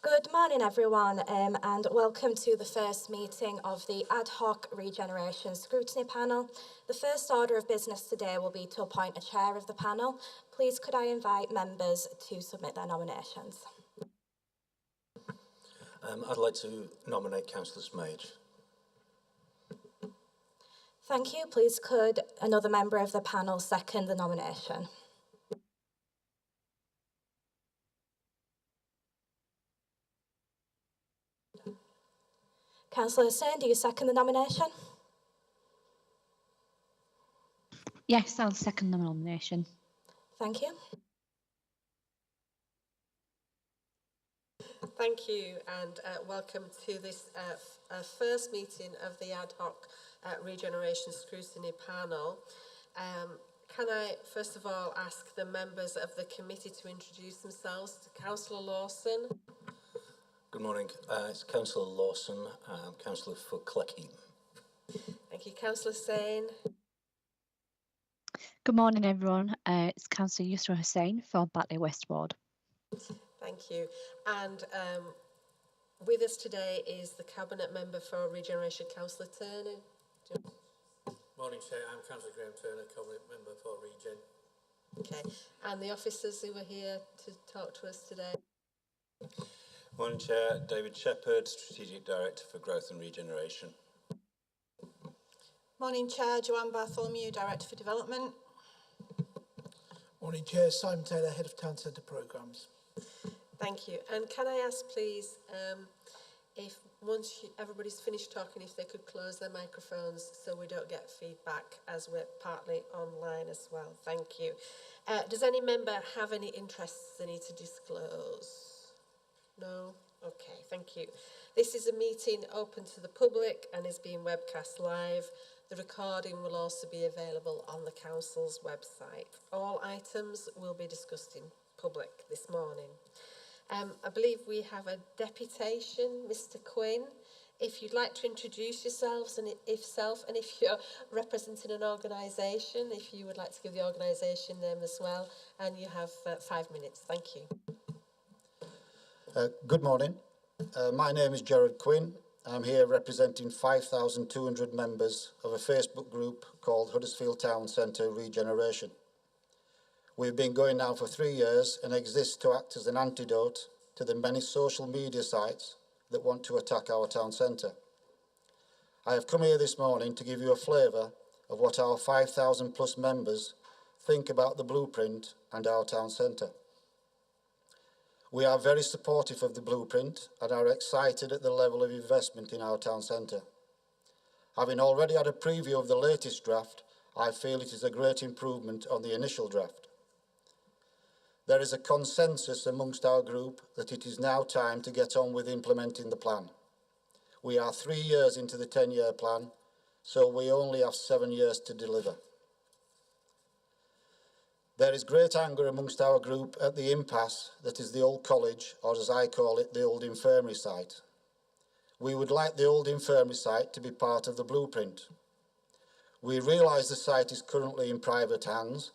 Good morning, everyone, and welcome to the first meeting of the Ad-Hoc Regeneration Scrutiny panel. The first order of business today will be to appoint a chair of the panel. Please could I invite members to submit their nominations. I'd like to nominate Councillor Smage. Thank you. Please could another member of the panel second the nomination. Councillor Hussain, do you second the nomination? Yes, I'll second the nomination. Thank you. Thank you, and welcome to this first meeting of the Ad-Hoc Regeneration Scrutiny panel. Can I first of all ask the members of the committee to introduce themselves? Councillor Lawson. Good morning. It's Councillor Lawson, Councillor for Cleckheaton. Thank you. Councillor Hussain. Good morning, everyone. It's Councillor Yusra Hussain for Batley West Ward. Thank you. And with us today is the Cabinet Member for Regeneration, Councillor Turner. Morning, Chair. I'm Councillor Graham Turner, Cabinet Member for Regen. Okay. And the officers who are here to talk to us today. Morning, Chair. David Shepherd, Strategic Director for Growth and Regeneration. Morning, Chair. Joanne Bartholomew, Director for Development. Morning, Chair. Simon Taylor, Head of Town Centre Programmes. Thank you. And can I ask, please, if once everybody's finished talking, if they could close their microphones so we don't get feedback, as we're partly online as well. Thank you. Does any member have any interests they need to disclose? No? Okay, thank you. This is a meeting open to the public and is being webcast live. The recording will also be available on the Council's website. All items will be discussed in public this morning. I believe we have a deputation, Mr. Quinn. If you'd like to introduce yourselves and if you're representing an organisation, if you would like to give the organisation name as well, and you have 5 minutes. Thank you. Good morning. My name is Gerard Quinn. I'm here representing 5,200 members of a Facebook group called Huddersfield Town Centre Regeneration. We've been going now for 3 years and exist to act as an antidote to the many social media sites that want to attack our town centre. I have come here this morning to give you a flavour of what our 5,000 plus members think about the blueprint and our town centre. We are very supportive of the blueprint and are excited at the level of investment in our town centre. Having already had a preview of the latest draft, I feel it is a great improvement on the initial draft. There is a consensus amongst our group that it is now time to get on with implementing the plan. We are 3 years into the 10-year plan, so we only have 7 years to deliver. There is great anger amongst our group at the impasse that is the old college, or as I call it, the old infirmary site. We would like the old infirmary site to be part of the blueprint. We realise the site is currently in private hands,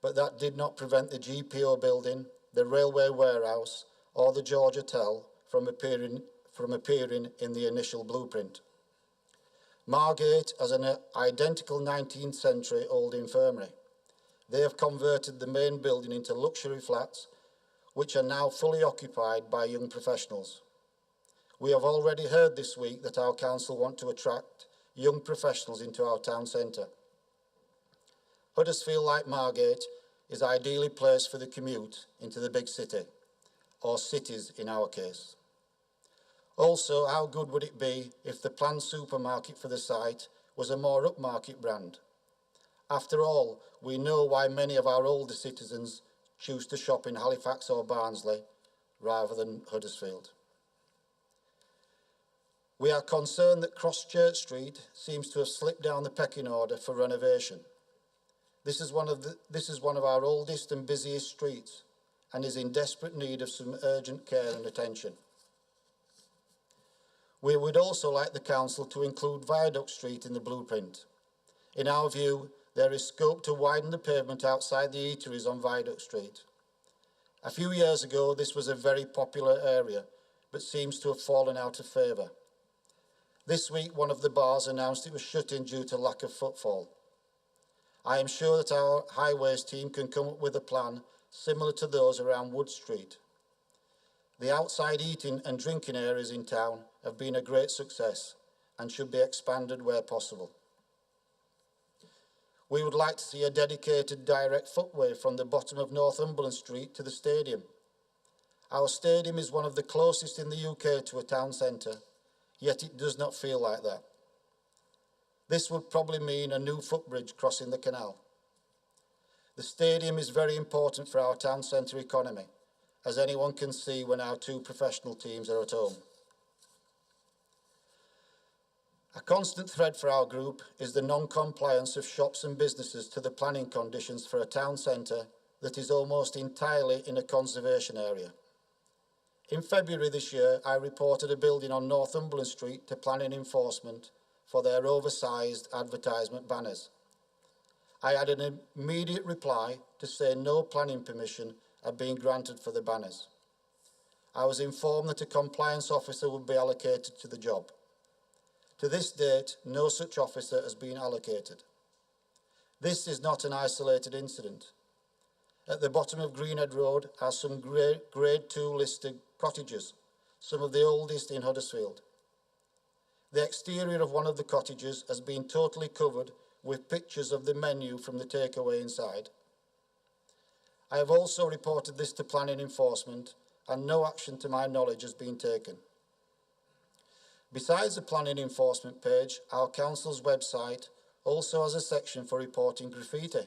but that did not prevent the GPO building, the railway warehouse, or the George Hotel from appearing in the initial blueprint. Margate has an identical 19th century old infirmary. They have converted the main building into luxury flats, which are now fully occupied by young professionals. We have already heard this week that our council want to attract young professionals into our town centre. Huddersfield, like Margate, is ideally placed for the commute into the big city, or cities in our case. Also, how good would it be if the planned supermarket for the site was a more upmarket brand? After all, we know why many of our older citizens choose to shop in Halifax or Barnsley rather than Huddersfield. We are concerned that Cross Church Street seems to have slipped down the pecking order for renovation. This is one of our oldest and busiest streets and is in desperate need of some urgent care and attention. We would also like the council to include Viaduct Street in the blueprint. In our view, there is scope to widen the pavement outside the eateries on Viaduct Street. A few years ago, this was a very popular area, but seems to have fallen out of favour. This week, one of the bars announced it was shut in due to lack of footfall. I am sure that our highways team can come up with a plan similar to those around Wood Street. The outside eating and drinking areas in town have been a great success and should be expanded where possible. We would like to see a dedicated direct footway from the bottom of Northumberland Street to the stadium. Our stadium is one of the closest in the UK to a town centre, yet it does not feel like that. This would probably mean a new footbridge crossing the canal. The stadium is very important for our town centre economy, as anyone can see when our two professional teams are at home. A constant thread for our group is the non-compliance of shops and businesses to the planning conditions for a town centre that is almost entirely in a conservation area. In February this year, I reported a building on Northumberland Street to planning enforcement for their oversized advertisement banners. I had an immediate reply to say no planning permission had been granted for the banners. I was informed that a compliance officer would be allocated to the job. To this date, no such officer has been allocated. This is not an isolated incident. At the bottom of Greenhead Road are some grade 2 listed cottages, some of the oldest in Huddersfield. The exterior of one of the cottages has been totally covered with pictures of the menu from the takeaway inside. I have also reported this to planning enforcement and no action to my knowledge has been taken. Besides the planning enforcement page, our council's website also has a section for reporting graffiti.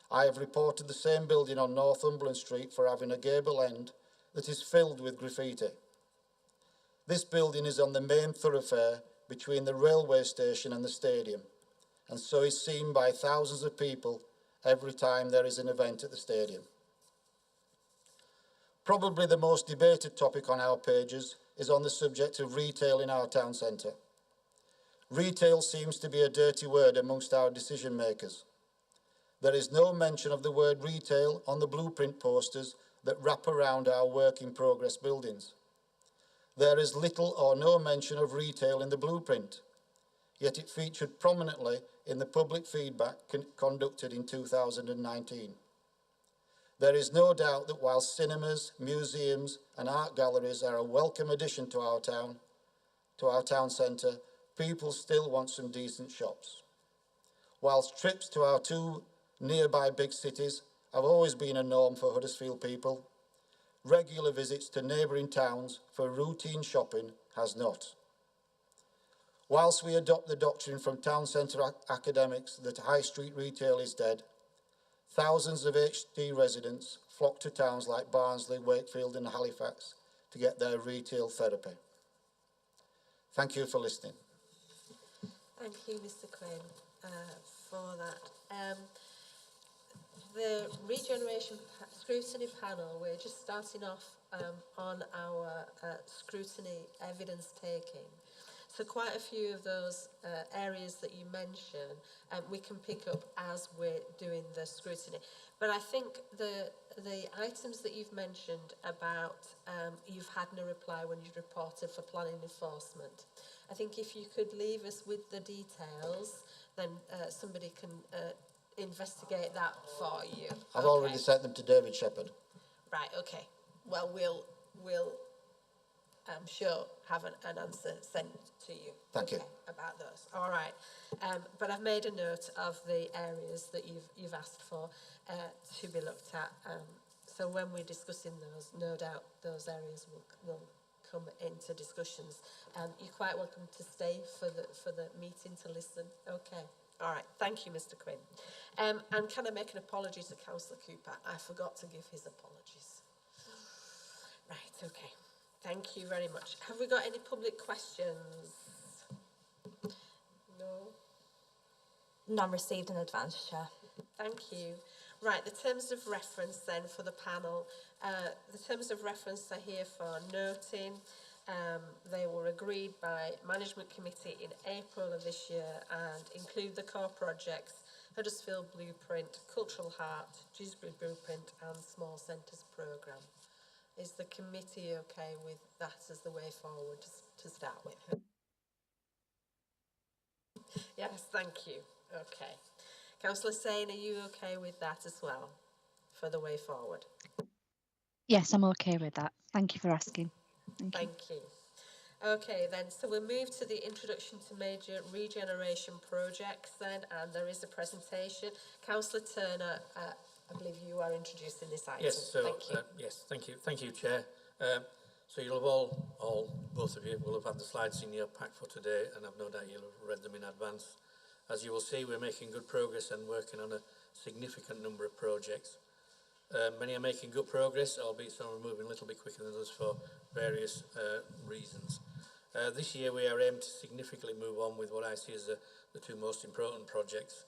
I have reported the same building on Northumberland Street for having a gable end that is filled with graffiti. This building is on the main thoroughfare between the railway station and the stadium, and so is seen by thousands of people every time there is an event at the stadium. Probably the most debated topic on our pages is on the subject of retail in our town centre. Retail seems to be a dirty word amongst our decision makers. There is no mention of the word retail on the blueprint posters that wrap around our work in progress buildings. There is little or no mention of retail in the blueprint, yet it featured prominently in the public feedback conducted in 2019. There is no doubt that while cinemas, museums and art galleries are a welcome addition to our town centre, people still want some decent shops. Whilst trips to our two nearby big cities have always been a norm for Huddersfield people, regular visits to neighbouring towns for routine shopping has not. Whilst we adopt the doctrine from town centre academics that high street retail is dead, thousands of HT residents flock to towns like Barnsley, Wakefield and Halifax to get their retail therapy. Thank you for listening. Thank you, Mr. Quinn, for that. The Regeneration Scrutiny panel, we're just starting off on our scrutiny evidence taking. So quite a few of those areas that you mentioned, we can pick up as we're doing the scrutiny. But I think the items that you've mentioned about you've had no reply when you've reported for planning enforcement, I think if you could leave us with the details, then somebody can investigate that for you. I've already sent them to David Shepherd. Right, okay. Well, we'll I'm sure have an answer sent to you. Thank you. About those. All right. But I've made a note of the areas that you've asked for to be looked at. So when we're discussing those, no doubt those areas will come into discussions. You're quite welcome to stay for the meeting to listen. Okay. All right. Thank you, Mr. Quinn. And can I make an apology to Councillor Cooper? I forgot to give his apologies. Right. Okay. Thank you very much. Have we got any public questions? No? None received in advance, Chair. Thank you. Right, the terms of reference then for the panel. The terms of reference are here for noting. They were agreed by Management Committee in April of this year and include the core projects Huddersfield Blueprint, Cultural Heart, Dewsbury Blueprint and Small Centres Programme. Is the committee okay with that as the way forward to start with? Yes, thank you. Okay. Councillor Sain, are you okay with that as well for the way forward? Yes, I'm okay with that. Thank you for asking. Thank you. Okay then, so we'll move to the introduction to major regeneration projects then, and there is a presentation. Councillor Turner, I believe you are introducing this item. Yes, so, thank you. yes, thank you, Chair. So you'll have both of you will have had the slides in your pack for today, and I've no doubt you'll have read them in advance. As you will see, we're making good progress and working on a significant number of projects. Many are making good progress, albeit some are moving a little bit quicker than others for various reasons. This year we are aimed to significantly move on with what I see as the two most important projects,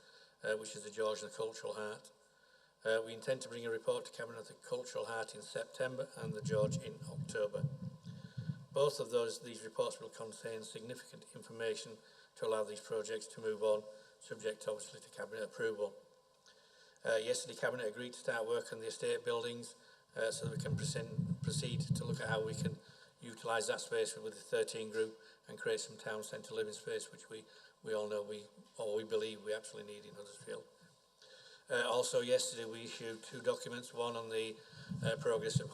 which is the George and the Cultural Heart. We intend to bring a report to Cabinet of the Cultural Heart in September and the George in October. Both of these reports will contain significant information to allow these projects to move on, subject obviously to Cabinet approval. Yesterday, Cabinet agreed to start work on the estate buildings so that we can proceed to look at how we can utilise that space with the 13 group and create some town centre living space, which we all know we believe we absolutely need in Huddersfield. Also, yesterday we issued two documents, one on the progress of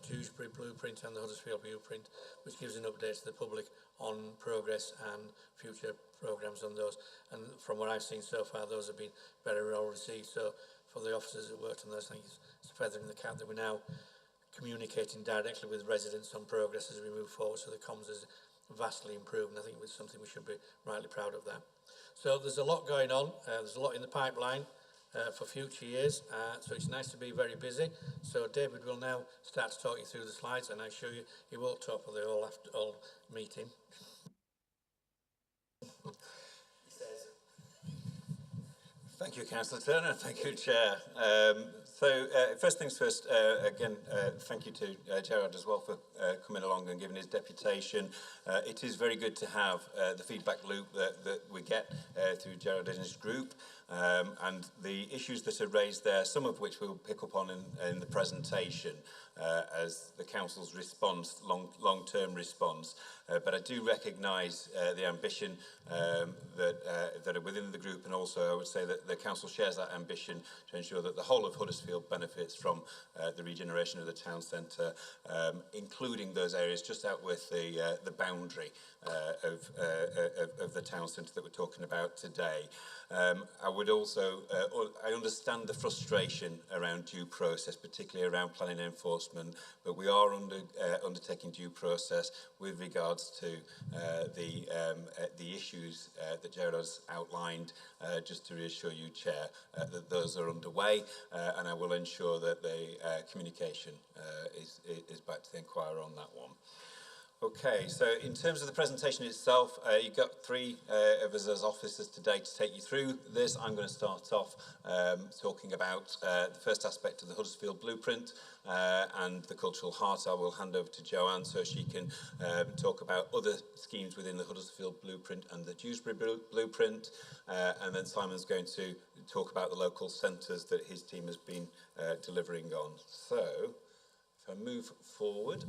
Dewsbury Blueprint and the Huddersfield Blueprint, which gives an update to the public on progress and future programmes on those. And from what I've seen so far, those have been very well received. So for the officers that worked on those, I think it's a feather in the cap that we're now communicating directly with residents on progress as we move forward. So the comms has vastly improved, and I think it's something we should be rightly proud of that. So there's a lot going on. There's a lot in the pipeline for future years, so it's nice to be very busy. So David will now start to talk you through the slides, and I assure you he won't talk for the whole meeting. Thank you, Councillor Turner. Thank you, Chair. First things first, again, thank you to Gerard as well for coming along and giving his deputation. It is very good to have the feedback loop that we get through Gerard and his group. And the issues that are raised there, some of which we'll pick up on in the presentation as the Council's response, long-term response. But I do recognise the ambition that are within the group, and also I would say that the Council shares that ambition to ensure that the whole of Huddersfield benefits from the regeneration of the town centre, including those areas just out with the boundary of the town centre that we're talking about today. I would also, I understand the frustration around due process, particularly around planning and enforcement, but we are undertaking due process with regards to the issues that Gerard has outlined, just to reassure you, Chair, that those are underway, and I will ensure that the communication is back to the inquirer on that one. Okay, so in terms of the presentation itself, you've got three of us as officers today to take you through this. I'm going to start off talking about the first aspect of the Huddersfield Blueprint and the Cultural Heart. I will hand over to Joanne so she can talk about other schemes within the Huddersfield Blueprint and the Dewsbury Blueprint. And then Simon's going to talk about the local centres that his team has been delivering on. So, if I move forward.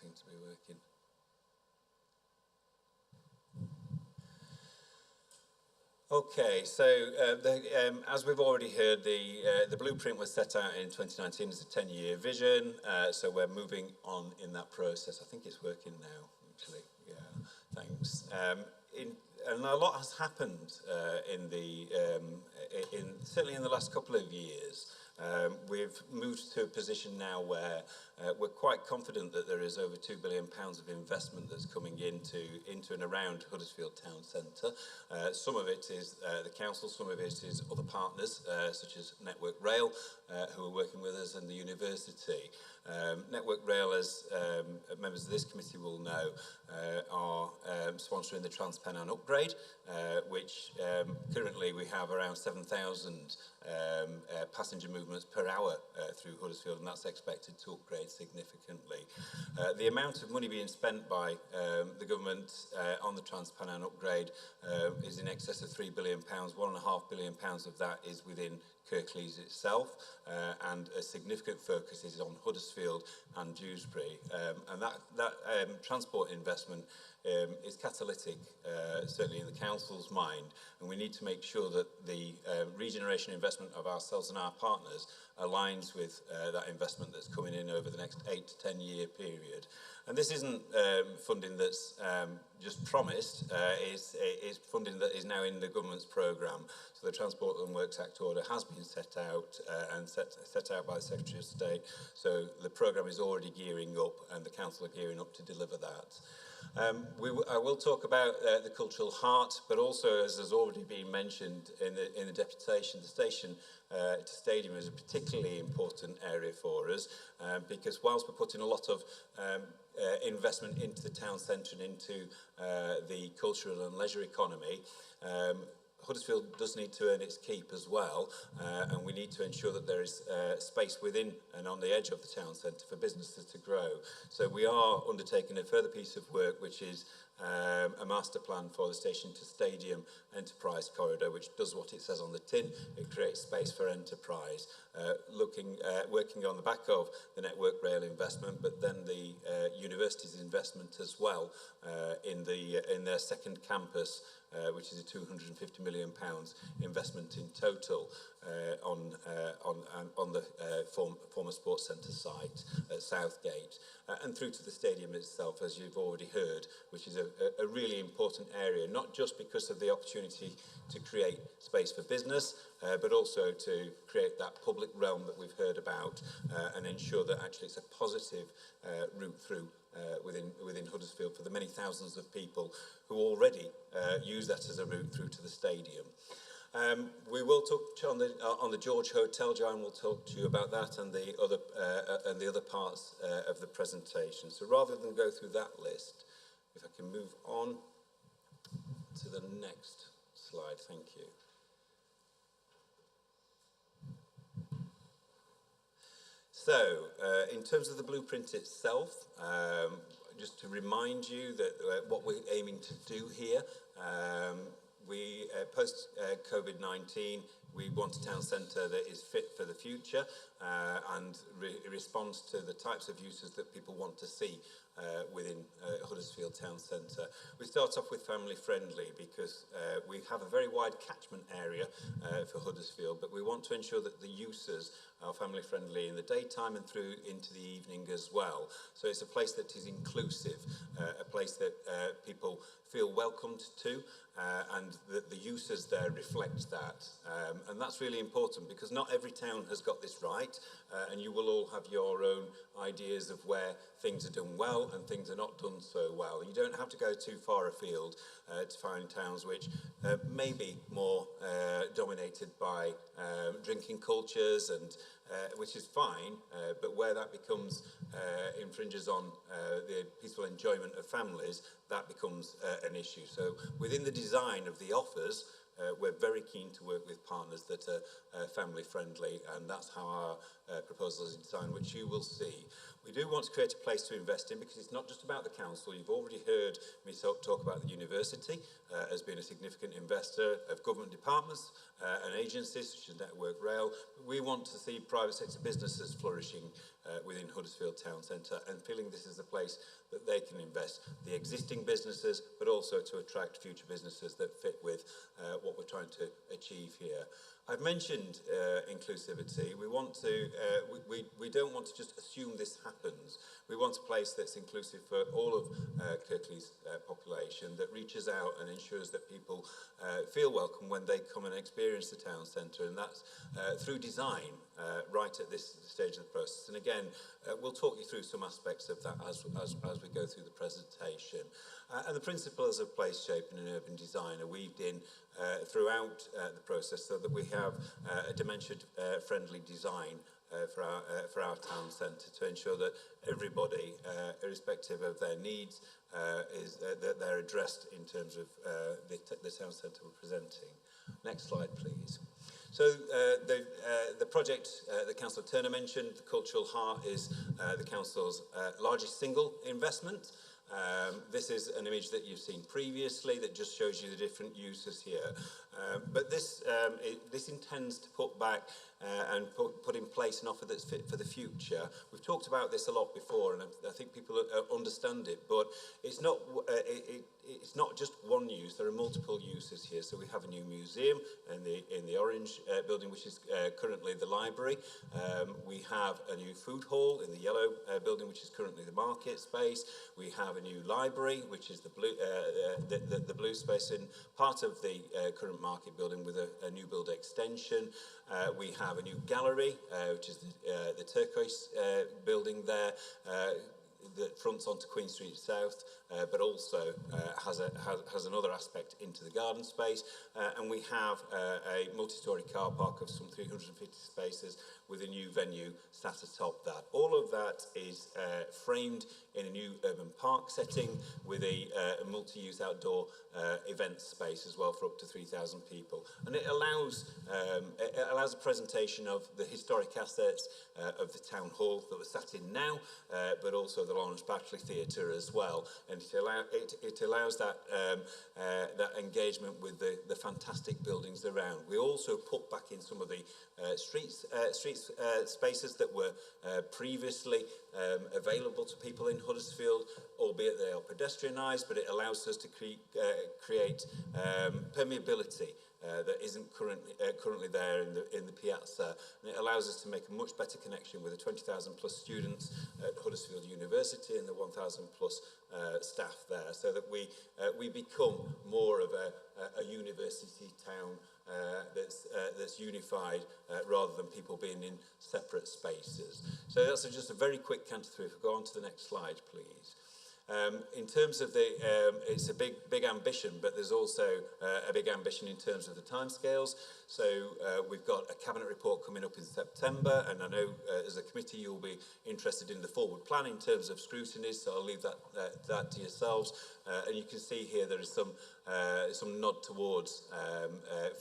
Seem to be working. Okay, so as we've already heard, the blueprint was set out in 2019 as a 10-year vision, so we're moving on in that process. I think it's working now, actually. Yeah, thanks. And a lot has happened certainly in the last couple of years. We've moved to a position now where we're quite confident that there is over £2 billion of investment that's coming into and around Huddersfield Town Centre. Some of it is the council, some of it is other partners, such as Network Rail, who are working with us, and the university. Network Rail, as members of this committee will know, are sponsoring the Transpennine upgrade, which currently we have around 7,000 passenger movement movements per hour through Huddersfield, and that's expected to upgrade significantly. The amount of money being spent by the government on the Trans-Pennine upgrade is in excess of £3 billion. £1.5 billion of that is within Kirklees itself, and a significant focus is on Huddersfield and Dewsbury, and that transport investment is catalytic, certainly in the council's mind, and we need to make sure that the regeneration investment of ourselves and our partners aligns with that investment that's coming in over the next 8 to 10 year period. And this isn't funding that's just promised, it's funding that is now in the government's programme. So the Transport and Works Act order has been set out and set out by the Secretary of State. So the programme is already gearing up, and the council are gearing up to deliver that. I will talk about the cultural heart, but also, as has already been mentioned in the deputation, the station to stadium is a particularly important area for us, because whilst we're putting a lot of investment into the town centre and into the cultural and leisure economy, Huddersfield does need to earn its keep as well, and we need to ensure that there is space within and on the edge of the town centre for businesses to grow. So we are undertaking a further piece of work, which is a master plan for the station to stadium enterprise corridor, which does what it says on the tin. It creates space for enterprise, working on the back of the Network Rail investment, but then the university's investment as well in their second campus, which is a £250 million investment in total on the former sports centre site at Southgate, and through to the stadium itself, as you've already heard, which is a really important area, not just because of the opportunity to create space for business, but also to create that public realm that we've heard about, and ensure that actually it's a positive route through within Huddersfield for the many thousands of people who already use that as a route through to the stadium. We will touch on the George Hotel. John will talk to you about that and the other parts of the presentation. So rather than go through that list, if I can move on to the next slide, thank you. So, in terms of the blueprint itself, just to remind you that what we're aiming to do here, we post COVID-19, we want a town centre that is fit for the future and responds to the types of uses that people want to see within Huddersfield Town Centre. We start off with family friendly because we have a very wide catchment area for Huddersfield, but we want to ensure that the uses are family friendly in the daytime and through into the evening as well. So it's a place that is inclusive, a place that people feel welcomed to, and that the uses there reflect that. And that's really important because not every town has got this right, and you will all have your own ideas of where things are done well and things are not done so well. And you don't have to go too far afield to find towns which may be more dominated by drinking cultures, and which is fine, but where that becomes infringes on the peaceful enjoyment of families, that becomes an issue. So within the design of the offers, we're very keen to work with partners that are family friendly, and that's how our proposal is designed, which you will see. We do want to create a place to invest in because it's not just about the council. You've already heard me talk about the university as being a significant investor of government departments and agencies such as Network Rail. We want to see private sector businesses flourishing within Huddersfield Town Centre and feeling this is a place that they can invest, the existing businesses, but also to attract future businesses that fit with what we're trying to achieve here. I've mentioned inclusivity. We want to, we don't want to just assume this happens. We want a place that's inclusive for all of Kirklees' population, that reaches out and ensures that people feel welcome when they come and experience the town centre, and that's through design right at this stage of the process. And again, we'll talk you through some aspects of that as we go through the presentation. And the principles of place shaping and urban design are weaved in throughout the process so that we have a dementia-friendly design for our town centre to ensure that everybody, irrespective of their needs, that they're addressed in terms of the town centre we're presenting. Next slide, please. So the project that Councillor Turner mentioned, the Cultural Heart, is the Council's largest single investment. This is an image that you've seen previously that just shows you the different uses here. But this intends to put back and put in place an offer that's fit for the future. We've talked about this a lot before, and I think people understand it, but it's not just one use. There are multiple uses here. So we have a new museum in the orange building, which is currently the library. We have a new food hall in the yellow building, which is currently the market space. We have a new library, which is the blue space in part of the current market building with a new build extension. We have a new gallery, which is the turquoise building there, that fronts onto Queen Street South, but also has another aspect into the garden space. And we have a multi-storey car park of some 350 spaces with a new venue sat atop that. All of that is framed in a new urban park setting with a multi-use outdoor event space as well for up to 3,000 people. And it allows a presentation of the historic assets of the town hall that we're sat in now, but also the Lawrence Battery Theatre as well. And it allows that engagement with the fantastic buildings around. We also put back in some of the street spaces that were previously available to people in Huddersfield, albeit they are pedestrianised, but it allows us to create permeability that isn't currently there in the piazza, and it allows us to make a much better connection with the 20,000 plus students at Huddersfield University and the 1,000 plus staff there, so that we become more of a university town that's unified rather than people being in separate spaces. So that's just a very quick canter through. If we go on to the next slide, please. In terms of it's a big ambition, but there's also a big ambition in terms of the timescales. So we've got a cabinet report coming up in September, and I know as a committee you'll be interested in the forward plan in terms of scrutiny. So I'll leave that to yourselves. And you can see here there is some nod towards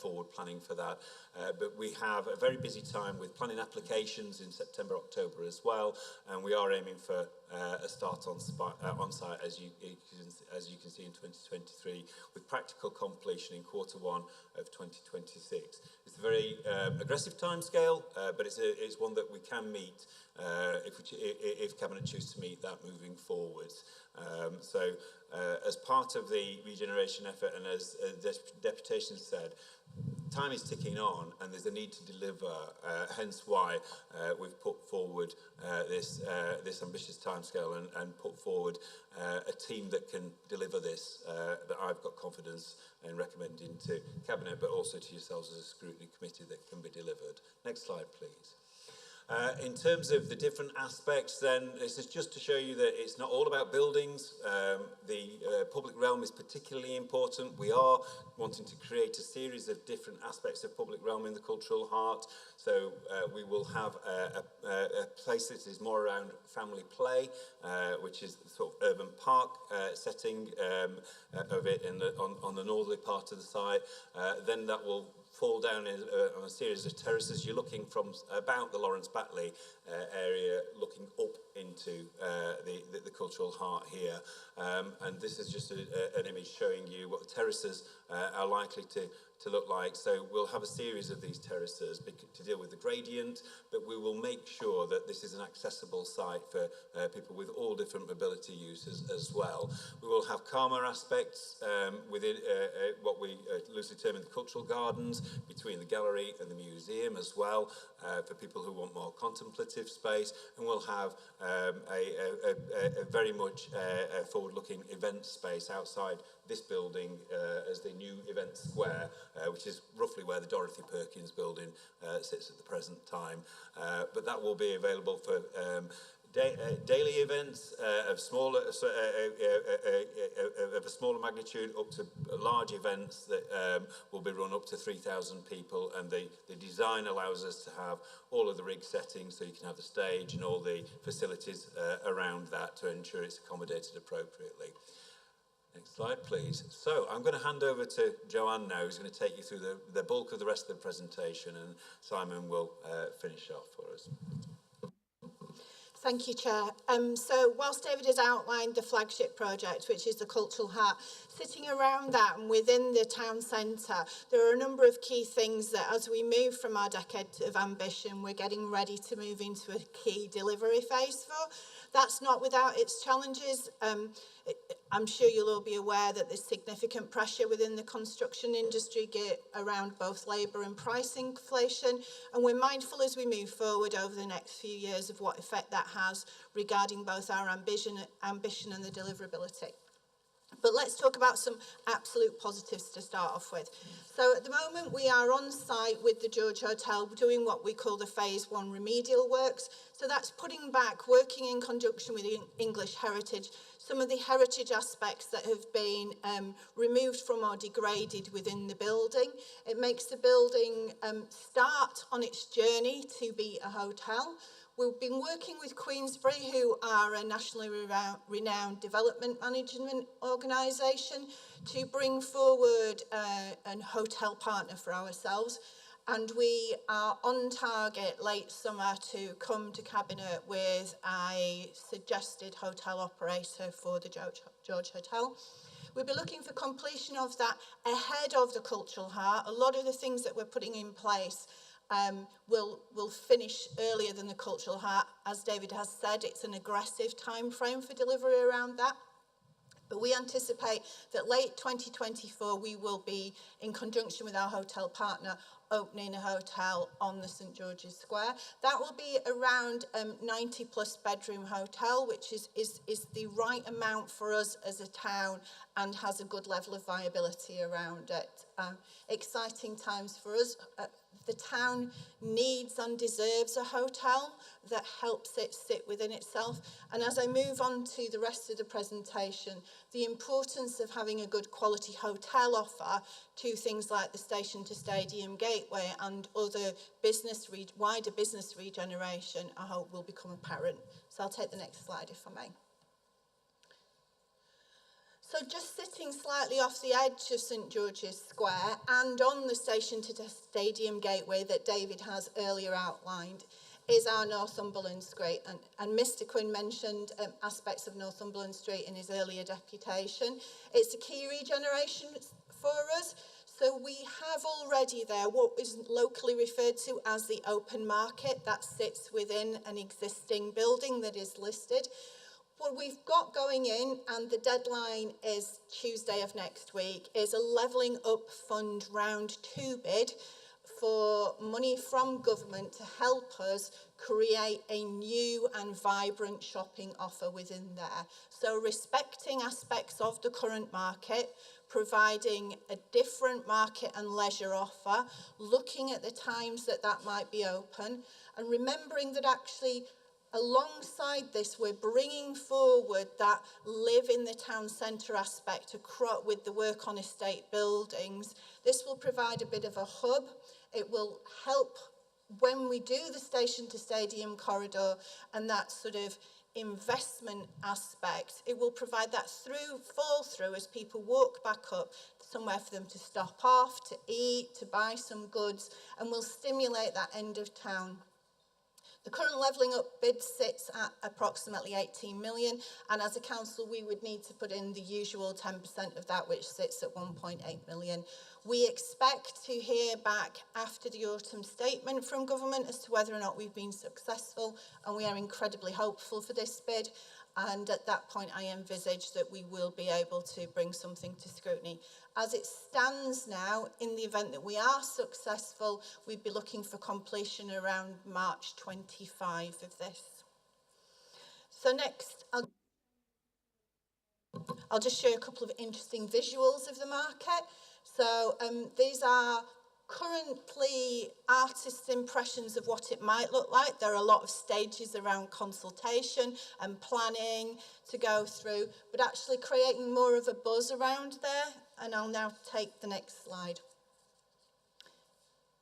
forward planning for that. But we have a very busy time with planning applications in September, October as well, and we are aiming for a start on site as you can see in 2023, with practical completion in Q1 of 2026. It's a very aggressive timescale, but it's one that we can meet if Cabinet choose to meet that moving forwards. So as part of the regeneration effort, and as the deputation said, time is ticking on and there's a need to deliver, hence why we've put forward this ambitious timescale and put forward a team that can deliver this, that I've got confidence in recommending to Cabinet, but also to yourselves as a scrutiny committee that can be delivered. Next slide, please. In terms of the different aspects, then, this is just to show you that it's not all about buildings. The public realm is particularly important. We are wanting to create a series of different aspects of public realm in the cultural heart. So we will have a place that is more around family play, which is the sort of urban park setting of it on the northerly part of the site. Then that will fall down on a series of terraces. You're looking from about the Lawrence Batley area, looking up into the cultural heart here. And this is just an image showing you what the terraces are likely to look like. So we'll have a series of these terraces to deal with the gradient, but we will make sure that this is an accessible site for people with all different mobility uses as well. We will have calmer aspects within what we loosely term the cultural gardens, between the gallery and the museum as well, for people who want more contemplative space. And we'll have a very much forward-looking event space outside this building as the new event square, which is roughly where the Dorothy Perkins building sits at the present time. But that will be available for daily events of a smaller magnitude up to large events that will be run up to 3,000 people, and the design allows us to have all of the rig settings, so you can have the stage and all the facilities around that to ensure it's accommodated appropriately. Next slide, please. So I'm going to hand over to Joanne now, who's going to take you through the bulk of the rest of the presentation, and Simon will finish off for us. Thank you, Chair. So whilst David has outlined the flagship project, which is the Cultural Heart, sitting around that and within the town centre, there are a number of key things that as we move from our decade of ambition, we're getting ready to move into a key delivery phase for. That's not without its challenges. I'm sure you'll all be aware that there's significant pressure within the construction industry around both labour and price inflation, and we're mindful as we move forward over the next few years of what effect that has regarding both our ambition and the deliverability. But let's talk about some absolute positives to start off with. So at the moment we are on site with the George Hotel doing what we call the phase 1 remedial works. So that's putting back, working in conjunction with English Heritage, some of the heritage aspects that have been removed from or degraded within the building. It makes the building start on its journey to be a hotel. We've been working with Queensbury, who are a nationally renowned development management organisation, to bring forward a hotel partner for ourselves. And we are on target late summer to come to Cabinet with a suggested hotel operator for the George Hotel. We'll be looking for completion of that ahead of the Cultural Heart. A lot of the things that we're putting in place will finish earlier than the Cultural Heart. As David has said, it's an aggressive time frame for delivery around that. But we anticipate that late 2024 we will be, in conjunction with our hotel partner, opening a hotel on the St George's Square. That will be around 90 plus bedroom hotel, which is the right amount for us as a town and has a good level of viability around it. Exciting times for us. The town needs and deserves a hotel that helps it sit within itself. And as I move on to the rest of the presentation, the importance of having a good quality hotel offer to things like the Station to Stadium Gateway and other wider business regeneration, I hope will become apparent. So I'll take the next slide if I may. So just sitting slightly off the edge of St George's Square and on the Station to Stadium Gateway that David has earlier outlined is our Northumberland Street. And Mr Quinn mentioned aspects of Northumberland Street in his earlier deputation. It's a key regeneration for us. So we have already there what is locally referred to as the open market that sits within an existing building that is listed. What we've got going in, and the deadline is Tuesday of next week, is a Levelling Up Fund Round 2 bid for money from government to help us create a new and vibrant shopping offer within there. So respecting aspects of the current market, providing a different market and leisure offer, looking at the times that might be open, and remembering that actually alongside this, we're bringing forward that live in the town centre aspect with the work on estate buildings. This will provide a bit of a hub. It will help when we do the Station to Stadium corridor and that sort of investment aspect. It will provide that fall through as people walk back up, somewhere for them to stop off, to eat, to buy some goods, and will stimulate that end of town. The current levelling up bid sits at approximately 18 million, and as a council we would need to put in the usual 10% of that, which sits at 1.8 million. We expect to hear back after the autumn statement from government as to whether or not we've been successful, and we are incredibly hopeful for this bid. And at that point I envisage that we will be able to bring something to scrutiny. As it stands now, in the event that we are successful, we'd be looking for completion around March 25 of this. So next, I'll just show you a couple of interesting visuals of the market. So these are currently artists' impressions of what it might look like. There are a lot of stages around consultation and planning to go through, but actually creating more of a buzz around there. And I'll now take the next slide.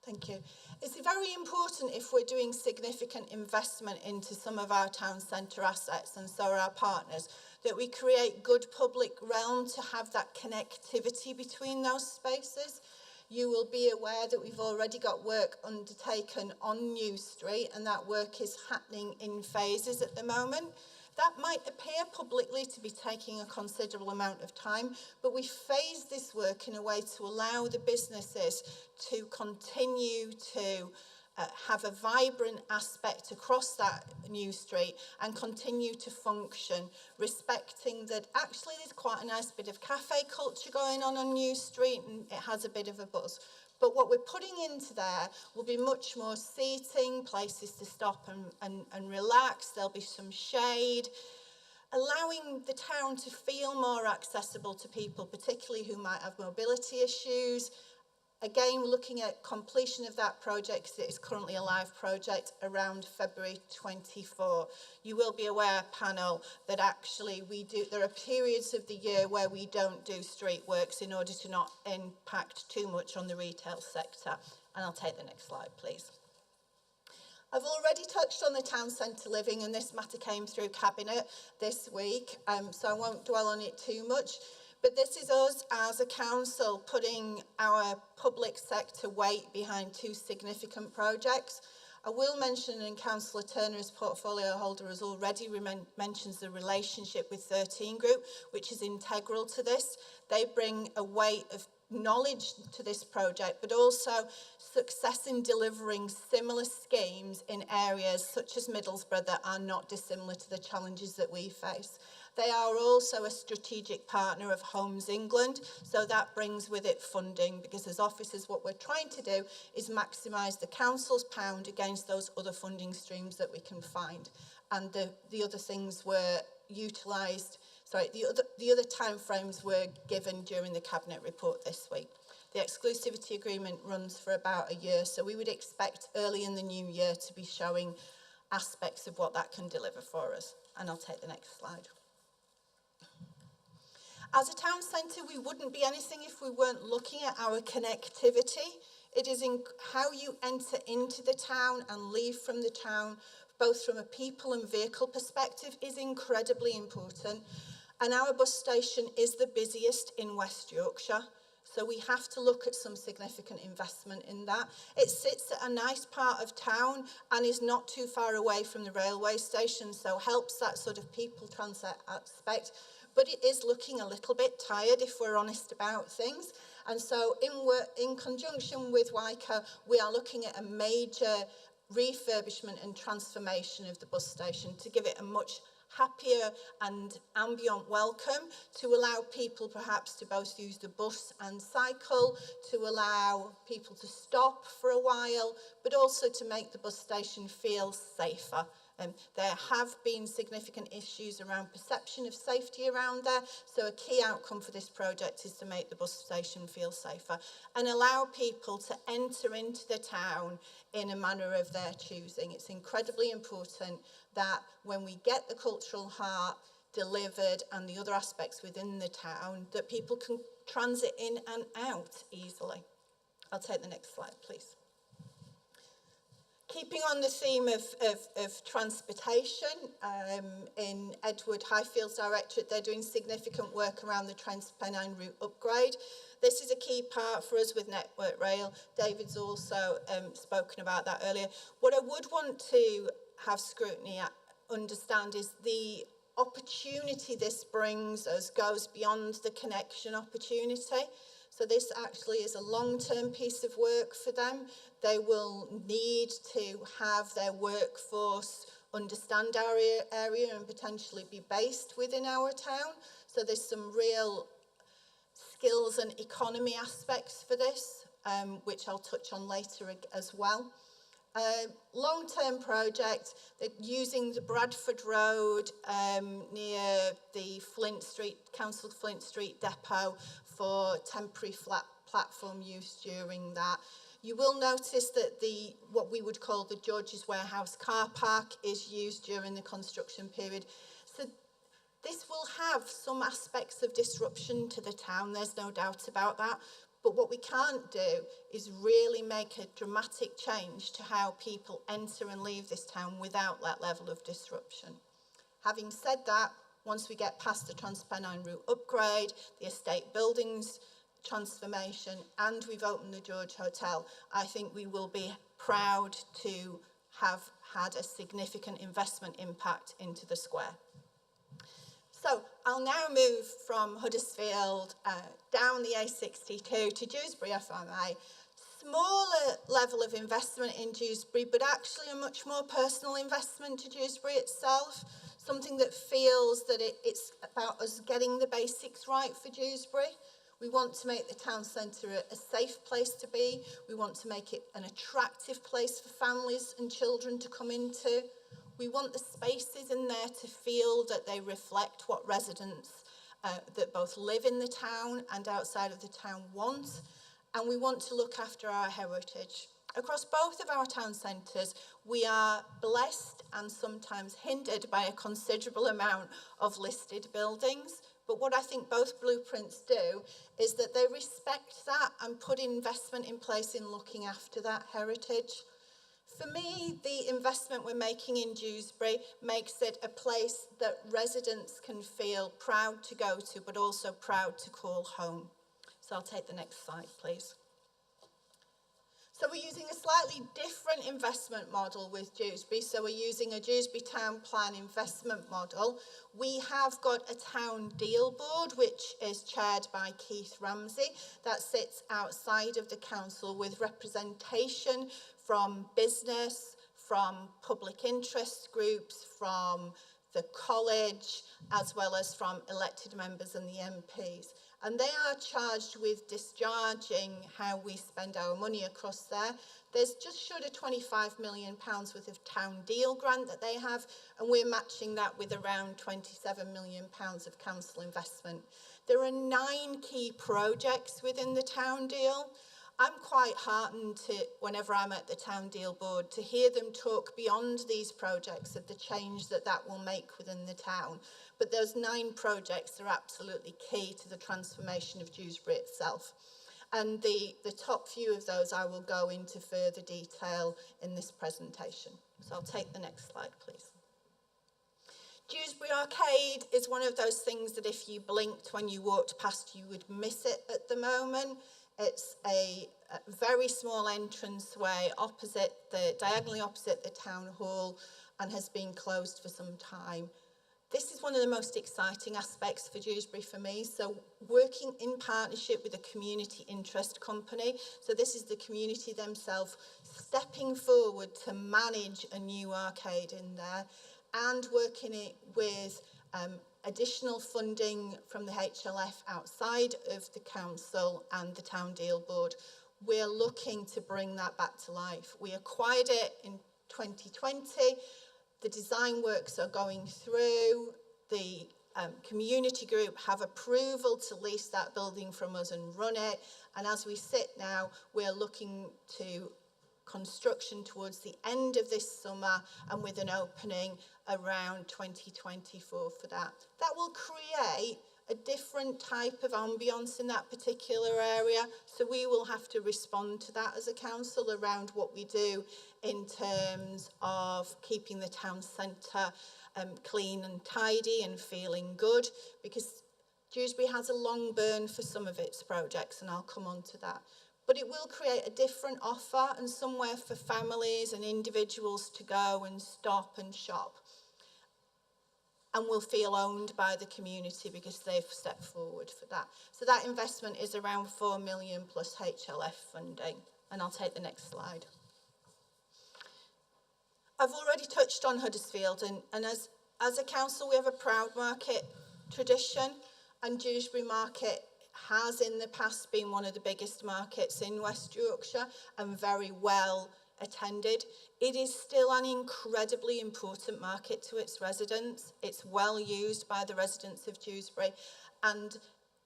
Thank you. It's very important if we're doing significant investment into some of our town centre assets, and so are our partners, that we create good public realm to have that connectivity between those spaces. You will be aware that we've already got work undertaken on New Street, and that work is happening in phases at the moment. That might appear publicly to be taking a considerable amount of time, but we phase this work in a way to allow the businesses to continue to have a vibrant aspect across that New Street and continue to function, respecting that actually there's quite a nice bit of cafe culture going on New Street, and it has a bit of a buzz. But what we're putting into there will be much more seating, places to stop and relax. There'll be some shade, allowing the town to feel more accessible to people, particularly who might have mobility issues. Again, we're looking at completion of that project, because it is currently a live project, around February 24. You will be aware, panel, that actually there are periods of the year where we don't do street works in order to not impact too much on the retail sector. And I'll take the next slide, please. I've already touched on the town centre living, and this matter came through Cabinet this week, so I won't dwell on it too much. But this is us as a council putting our public sector weight behind two significant projects. I will mention, and Councillor Turner as portfolio holder has already mentions the relationship with 13 Group, which is integral to this. They bring a weight of knowledge to this project, but also success in delivering similar schemes in areas such as Middlesbrough that are not dissimilar to the challenges that we face. They are also a strategic partner of Homes England, so that brings with it funding, because as officers what we're trying to do is maximise the council's pound against those other funding streams that we can find. And the other things were utilised, the other timeframes were given during the Cabinet report this week. The exclusivity agreement runs for about a year, so we would expect early in the new year to be showing aspects of what that can deliver for us. And I'll take the next slide. As a town centre, we wouldn't be anything if we weren't looking at our connectivity. It is in how you enter into the town and leave from the town, both from a people and vehicle perspective, is incredibly important. And our bus station is the busiest in West Yorkshire, so we have to look at some significant investment in that. It sits at a nice part of town and is not too far away from the railway station, so helps that sort of people transit aspect. But it is looking a little bit tired, if we're honest about things. And so in conjunction with WICA, we are looking at a major refurbishment and transformation of the bus station to give it a much happier and ambient welcome, to allow people perhaps to both use the bus and cycle, to allow people to stop for a while, but also to make the bus station feel safer. There have been significant issues around perception of safety around there, so a key outcome for this project is to make the bus station feel safer and allow people to enter into the town in a manner of their choosing. It's incredibly important that when we get the cultural heart delivered and the other aspects within the town, that people can transit in and out easily. I'll take the next slide, please. Keeping on the theme of transportation, in Edward Highfield's directorate, they're doing significant work around the Transpennine route upgrade. This is a key part for us with Network Rail. David's also spoken about that earlier. What I would want to have Scrutiny understand is the opportunity this brings us goes beyond the connection opportunity. So this actually is a long-term piece of work for them. They will need to have their workforce understand our area and potentially be based within our town. So there's some real skills and economy aspects for this, which I'll touch on later as well. Long-term project, they're using the Bradford Road near the Flint Street, Council Flint Street depot for temporary flat platform use during that. You will notice that what we would call the George's Warehouse car park is used during the construction period. So this will have some aspects of disruption to the town, there's no doubt about that. But what we can't do is really make a dramatic change to how people enter and leave this town without that level of disruption. Having said that, once we get past the Transpennine route upgrade, the estate buildings transformation, and we've opened the George Hotel, I think we will be proud to have had a significant investment impact into the square. So I'll now move from Huddersfield down the A62 to Dewsbury, if I may. Smaller level of investment in Dewsbury, but actually a much more personal investment to Dewsbury itself, something that feels that it's about us getting the basics right for Dewsbury. We want to make the town centre a safe place to be. We want to make it an attractive place for families and children to come into. We want the spaces in there to feel that they reflect what residents that both live in the town and outside of the town want. And we want to look after our heritage. Across both of our town centres, we are blessed and sometimes hindered by a considerable amount of listed buildings. But what I think both blueprints do is that they respect that and put investment in place in looking after that heritage. For me, the investment we're making in Dewsbury makes it a place that residents can feel proud to go to, but also proud to call home. So I'll take the next slide, please. So we're using a slightly different investment model with Dewsbury. So we're using a Dewsbury Town Plan investment model. We have got a town deal board, which is chaired by Keith Ramsey, that sits outside of the council with representation from business, from public interest groups, from the college, as well as from elected members and the MPs. And they are charged with discharging how we spend our money across there. There's just short of £25 million worth of town deal grant that they have, and we're matching that with around £27 million of council investment. There are 9 key projects within the town deal. I'm quite heartened to, whenever I'm at the town deal board, to hear them talk beyond these projects of the change that will make within the town. But those 9 projects are absolutely key to the transformation of Dewsbury itself. And the top few of those I will go into further detail in this presentation. So I'll take the next slide, please. Dewsbury Arcade is one of those things that if you blinked when you walked past, you would miss it at the moment. It's a very small entranceway diagonally opposite the town hall, and has been closed for some time. This is one of the most exciting aspects for Dewsbury for me. So working in partnership with a community interest company. So this is the community themselves stepping forward to manage a new arcade in there, and working it with additional funding from the HLF outside of the council and the town deal board. We're looking to bring that back to life. We acquired it in 2020. The design works are going through. The community group have approval to lease that building from us and run it. And as we sit now, we're looking to construction towards the end of this summer, and with an opening around 2024 for that. That will create a different type of ambience in that particular area. So we will have to respond to that as a council around what we do in terms of keeping the town centre clean and tidy and feeling good, because Dewsbury has a long burn for some of its projects, and I'll come on to that. But it will create a different offer and somewhere for families and individuals to go and stop and shop. And will feel owned by the community because they've stepped forward for that. So that investment is around 4 million plus HLF funding. And I'll take the next slide. I've already touched on Huddersfield, and as a council we have a proud market tradition, and Dewsbury Market has in the past been one of the biggest markets in West Yorkshire and very well attended. It is still an incredibly important market to its residents. It's well used by the residents of Dewsbury, and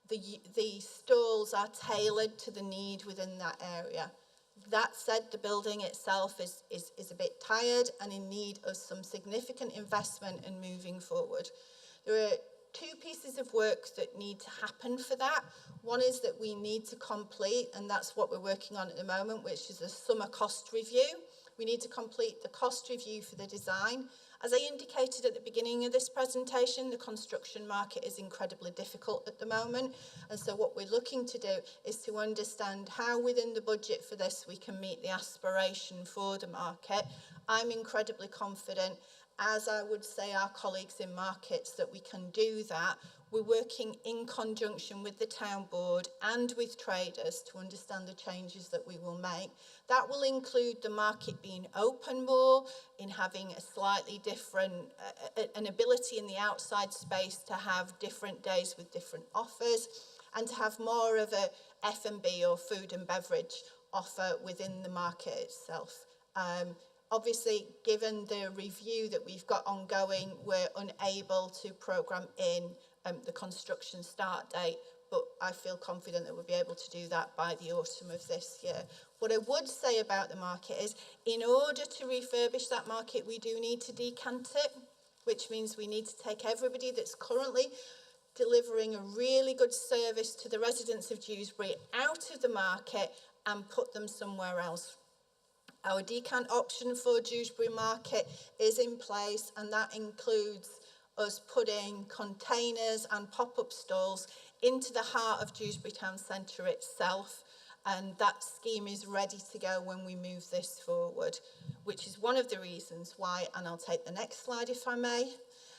the stalls are tailored to the need within that area. That said, the building itself is a bit tired and in need of some significant investment and moving forward. There are 2 pieces of work that need to happen for that. One is that we need to complete, and that's what we're working on at the moment, which is a summer cost review We need to complete the cost review for the design. As I indicated at the beginning of this presentation, the construction market is incredibly difficult at the moment. And so what we're looking to do is to understand how within the budget for this we can meet the aspiration for the market. I'm incredibly confident, as I would say our colleagues in markets, that we can do that. We're working in conjunction with the town board and with traders to understand the changes that we will make. That will include the market being open more, in having a slightly different, an ability in the outside space to have different days with different offers, and to have more of a F&B or food and beverage offer within the market itself. Obviously, given the review that we've got ongoing, we're unable to programme in the construction start date, but I feel confident that we'll be able to do that by the autumn of this year. What I would say about the market is, in order to refurbish that market, we do need to decant it, which means we need to take everybody that's currently delivering a really good service to the residents of Dewsbury out of the market and put them somewhere else. Our decant option for Dewsbury Market is in place, and that includes us putting containers and pop-up stalls into the heart of Dewsbury Town Centre itself, and that scheme is ready to go when we move this forward, which is one of the reasons why, and I'll take the next slide if I may,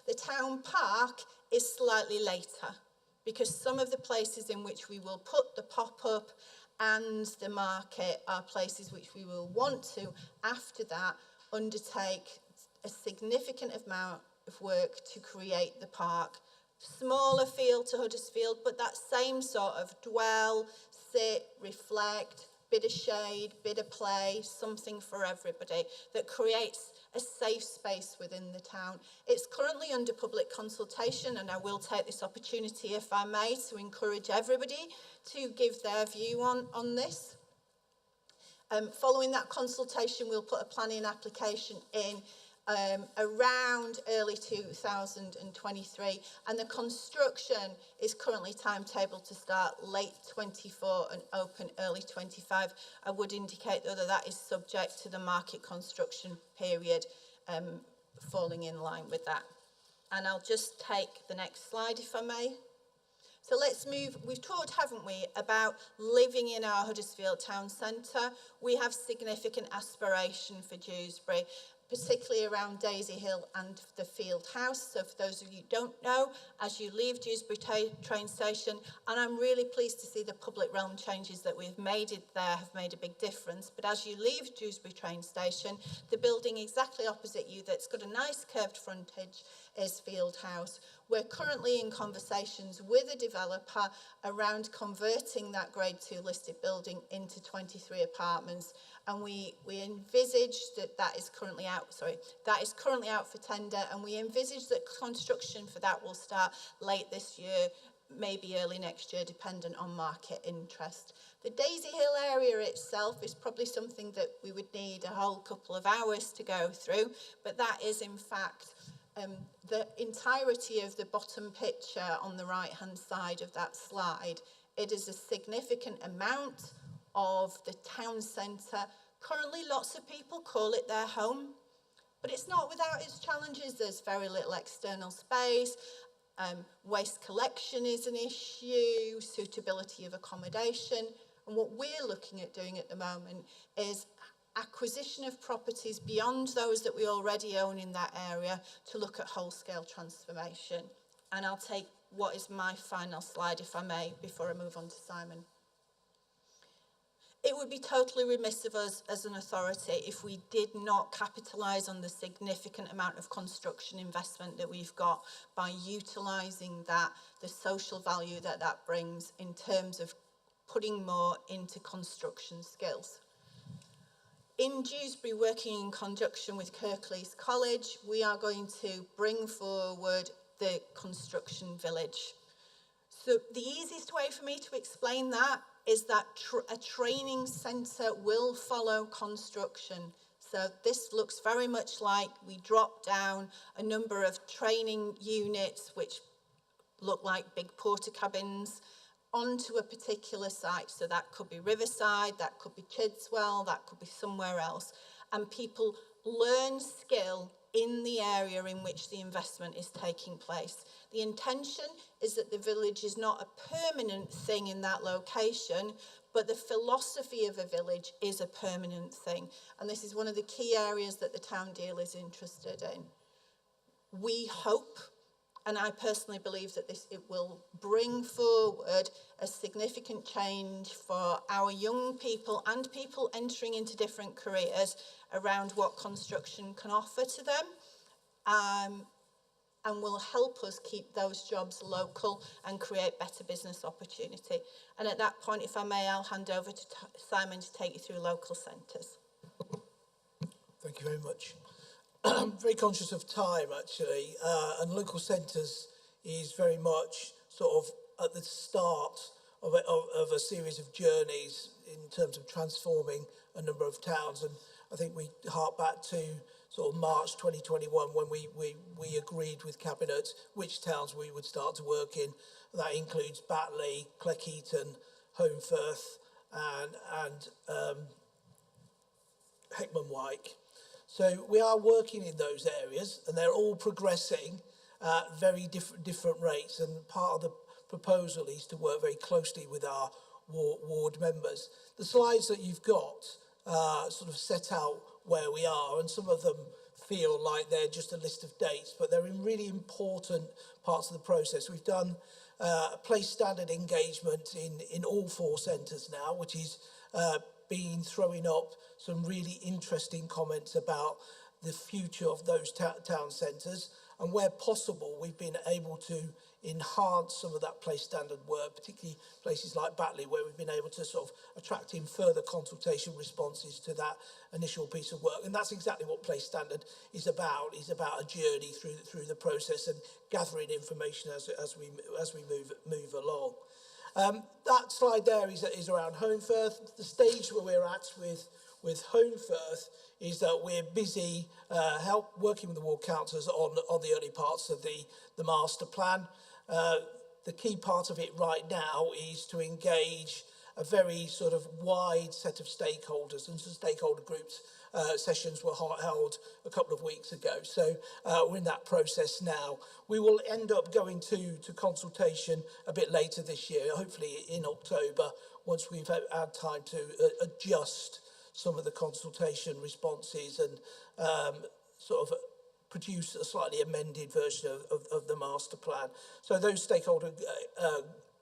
the town park is slightly later, because some of the places in which we will put the pop-up and the market are places which we will want to, after that, undertake a significant amount of work to create the park. Smaller field to Huddersfield, but that same sort of dwell, sit, reflect, bit of shade, bit of play, something for everybody that creates a safe space within the town. It's currently under public consultation, and I will take this opportunity, if I may, to encourage everybody to give their view on this. Following that consultation, we'll put a planning application in around early 2023, and the construction is currently timetabled to start late 24 and open early 25. I would indicate though that is subject to the market construction period falling in line with that. And I'll just take the next slide if I may. So let's move, we've talked, haven't we, about living in our Huddersfield town centre. We have significant aspiration for Dewsbury, particularly around Daisy Hill and the Field House. So for those of you who don't know, as you leave Dewsbury train station, and I'm really pleased to see the public realm changes that we've made there have made a big difference, but as you leave Dewsbury train station, the building exactly opposite you that's got a nice curved frontage is Field House. We're currently in conversations with a developer around converting that grade 2 listed building into 23 apartments, and we envisage that is currently out for tender, and we envisage that construction for that will start late this year, maybe early next year, dependent on market interest. The Daisy Hill area itself is probably something that we would need a whole couple of hours to go through, but that is in fact the entirety of the bottom picture on the right-hand side of that slide. It is a significant amount of the town centre. Currently, lots of people call it their home, but it's not without its challenges. There's very little external space. Waste collection is an issue, suitability of accommodation. And what we're looking at doing at the moment is acquisition of properties beyond those that we already own in that area to look at whole-scale transformation. And I'll take what is my final slide, if I may, before I move on to Simon. It would be totally remiss of us as an authority if we did not capitalise on the significant amount of construction investment that we've got by utilising that, the social value that that brings in terms of putting more into construction skills. In Dewsbury, working in conjunction with Kirklees College, we are going to bring forward the construction village. So the easiest way for me to explain that is that a training centre will follow construction. So this looks very much like we drop down a number of training units which look like big porter cabins onto a particular site. So that could be Riverside, that could be Chidswell, that could be somewhere else. and people learn skill in the area in which the investment is taking place. The intention is that the village is not a permanent thing in that location, but the philosophy of a village is a permanent thing. And this is one of the key areas that the town deal is interested in. We hope, and I personally believe that it will bring forward a significant change for our young people and people entering into different careers around what construction can offer to them, and will help us keep those jobs local and create better business opportunity. And at that point, if I may, I'll hand over to Simon to take you through local centres. Thank you very much. I'm very conscious of time, actually, and local centres is very much sort of at the start of a series of journeys in terms of transforming a number of towns. And I think we hark back to sort of March 2021 when we agreed with Cabinet which towns we would start to work in. That includes Batley, Cleckheaton, Holmfirth and Heckman Wyke. So we are working in those areas, and they're all progressing at very different rates. And part of the proposal is to work very closely with our ward members. The slides that you've got sort of set out where we are, and some of them feel like they're just a list of dates, but they're in really important parts of the process. We've done place standard engagement in all 4 centres now, which is been throwing up some really interesting comments about the future of those town centres, and where possible we've been able to enhance some of that place standard work, particularly places like Batley, where we've been able to sort of attract in further consultation responses to that initial piece of work. And that's exactly what place standard is about a journey through the process and gathering information as we move along. That slide there is around Holmfirth. The stage where we're at with Holmfirth is that we're busy working with the ward councillors on the early parts of the master plan. The key part of it right now is to engage a very sort of wide set of stakeholders, and some stakeholder groups sessions were held a couple of weeks ago. So we're in that process now. We will end up going to consultation a bit later this year, hopefully in October, once we've had time to adjust some of the consultation responses and sort of produce a slightly amended version of the master plan. So those stakeholder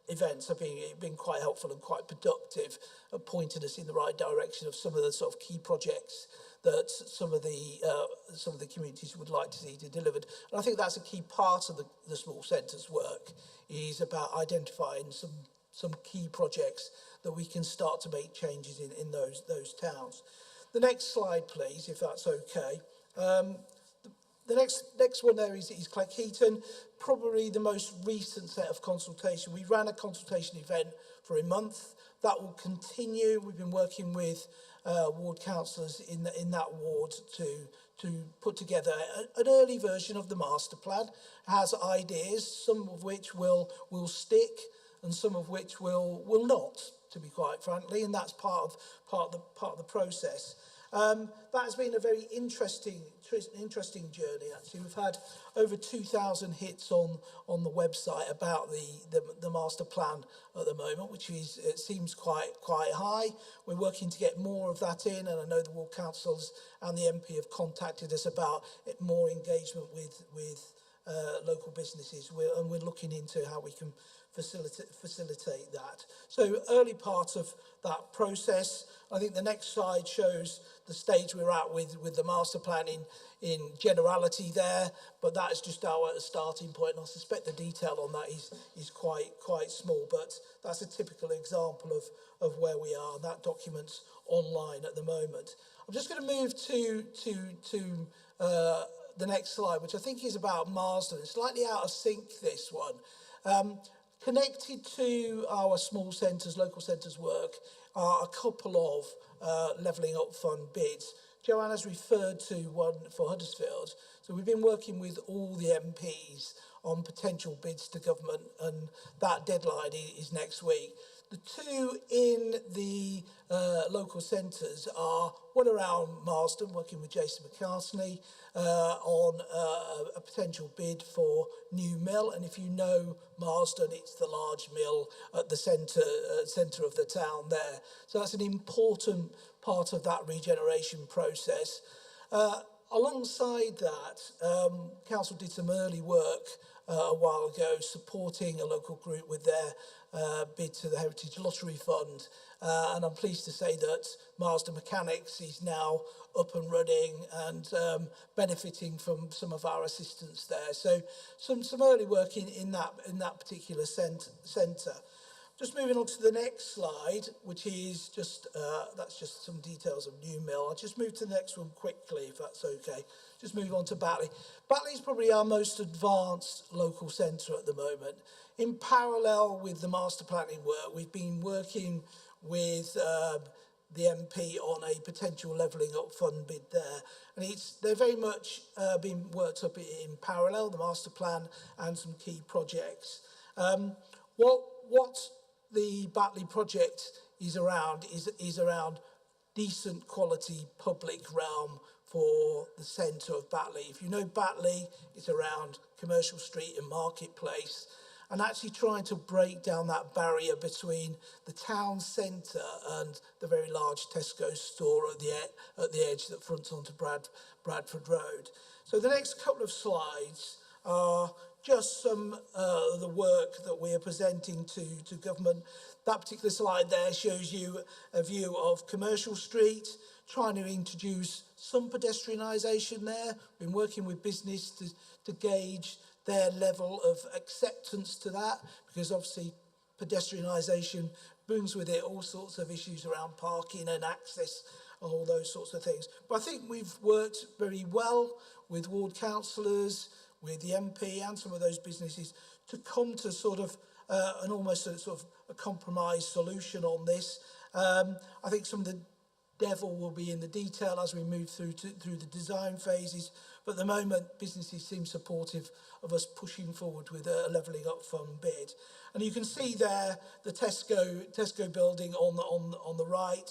events have been quite helpful and quite productive at pointing us in the right direction of some of the sort of key projects that some of the communities would like to see delivered. And I think that's a key part of the small centres work, is about identifying some key projects that we can start to make changes in those towns. The next slide, please, if that's okay. The next one there is Cleckheaton, probably the most recent set of consultation. We ran a consultation event for a month. That will continue. We've been working with ward councillors in that ward to put together an early version of the master plan. It has ideas, some of which will stick and some of which will not, to be quite frankly, and that's part of the process. That has been a very interesting journey, actually. We've had over 2,000 hits on the website about the master plan at the moment, which it seems quite high. We're working to get more of that in, and I know the ward councils and the MP have contacted us about more engagement with local businesses, and we're looking into how we can facilitate that. So early part of that process. I think the next slide shows the stage we're at with the master plan in generality there, but that is just our starting point, and I suspect the detail on that is quite small, but that's a typical example of where we are. That document's online at the moment. I'm just going to move to the next slide, which I think is about Marsden. It's slightly out of sync, this one. Connected to our small centres, local centres work, are a couple of levelling up fund bids. Joanna's referred to one for Huddersfield. So we've been working with all the MPs on potential bids to government, and that deadline is next week. The two in the local centres are one around Marsden, working with Jason McCartney on a potential bid for new mill. And if you know Marsden, it's the large mill at the centre of the town there. So that's an important part of that regeneration process. Alongside that, council did some early work a while ago supporting a local group with their bid to the Heritage Lottery Fund. And I'm pleased to say that Marsden Mechanics is now up and running and benefiting from some of our assistance there. So some early work in that particular centre. Just moving on to the next slide, which is just, that's just some details of New Mill. I'll just move to the next one quickly, if that's okay. Just move on to Batley. Batley is probably our most advanced local centre at the moment. In parallel with the master planning work, we've been working with the MP on a potential levelling up fund bid there. And they're very much being worked up in parallel, the master plan and some key projects. What the Batley project is around decent quality public realm for the centre of Batley. If you know Batley, it's around Commercial Street and Marketplace, and actually trying to break down that barrier between the town centre and the very large Tesco store at the edge that fronts onto Bradford Road. So the next couple of slides are just some of the work that we are presenting to government. That particular slide there shows you a view of Commercial Street, trying to introduce some pedestrianisation there. Been working with business to gauge their level of acceptance to that, because obviously pedestrianisation brings with it all sorts of issues around parking and access and all those sorts of things. But I think we've worked very well with ward councillors, with the MP and some of those businesses to come to sort of an almost a sort of a compromise solution on this. I think some of the devil will be in the detail as we move through the design phases. But at the moment, businesses seem supportive of us pushing forward with a levelling up fund bid. And you can see there the Tesco building on the right.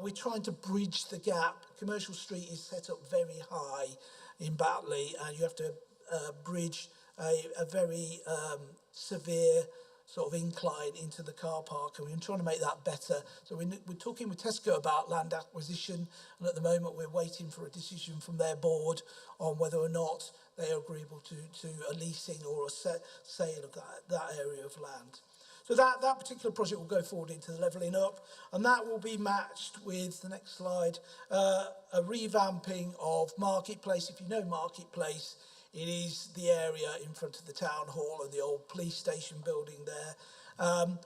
We're trying to bridge the gap. Commercial Street is set up very high in Batley, and you have to bridge a very severe sort of incline into the car park, and we're trying to make that better. So we're talking with Tesco about land acquisition, and at the moment we're waiting for a decision from their board on whether or not they are agreeable to a leasing or a sale of that area of land. So that particular project will go forward into the levelling up, and that will be matched with, the next slide, a revamping of Marketplace. If you know Marketplace, it is the area in front of the town hall and the old police station building there.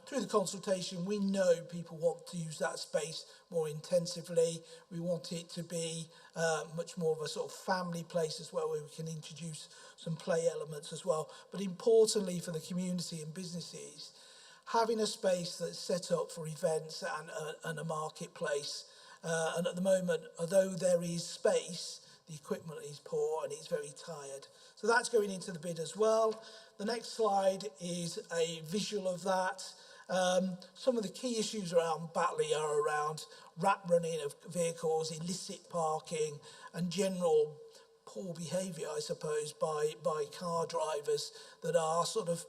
Through the consultation, we know people want to use that space more intensively. We want it to be much more of a sort of family place as well, where we can introduce some play elements as well. But importantly for the community and businesses, having a space that's set up for events and a marketplace. And at the moment, although there is space, the equipment is poor and it's very tired. So that's going into the bid as well. The next slide is a visual of that. Some of the key issues around Batley are around rat running of vehicles, illicit parking, and general poor behaviour, I suppose, by car drivers that are sort of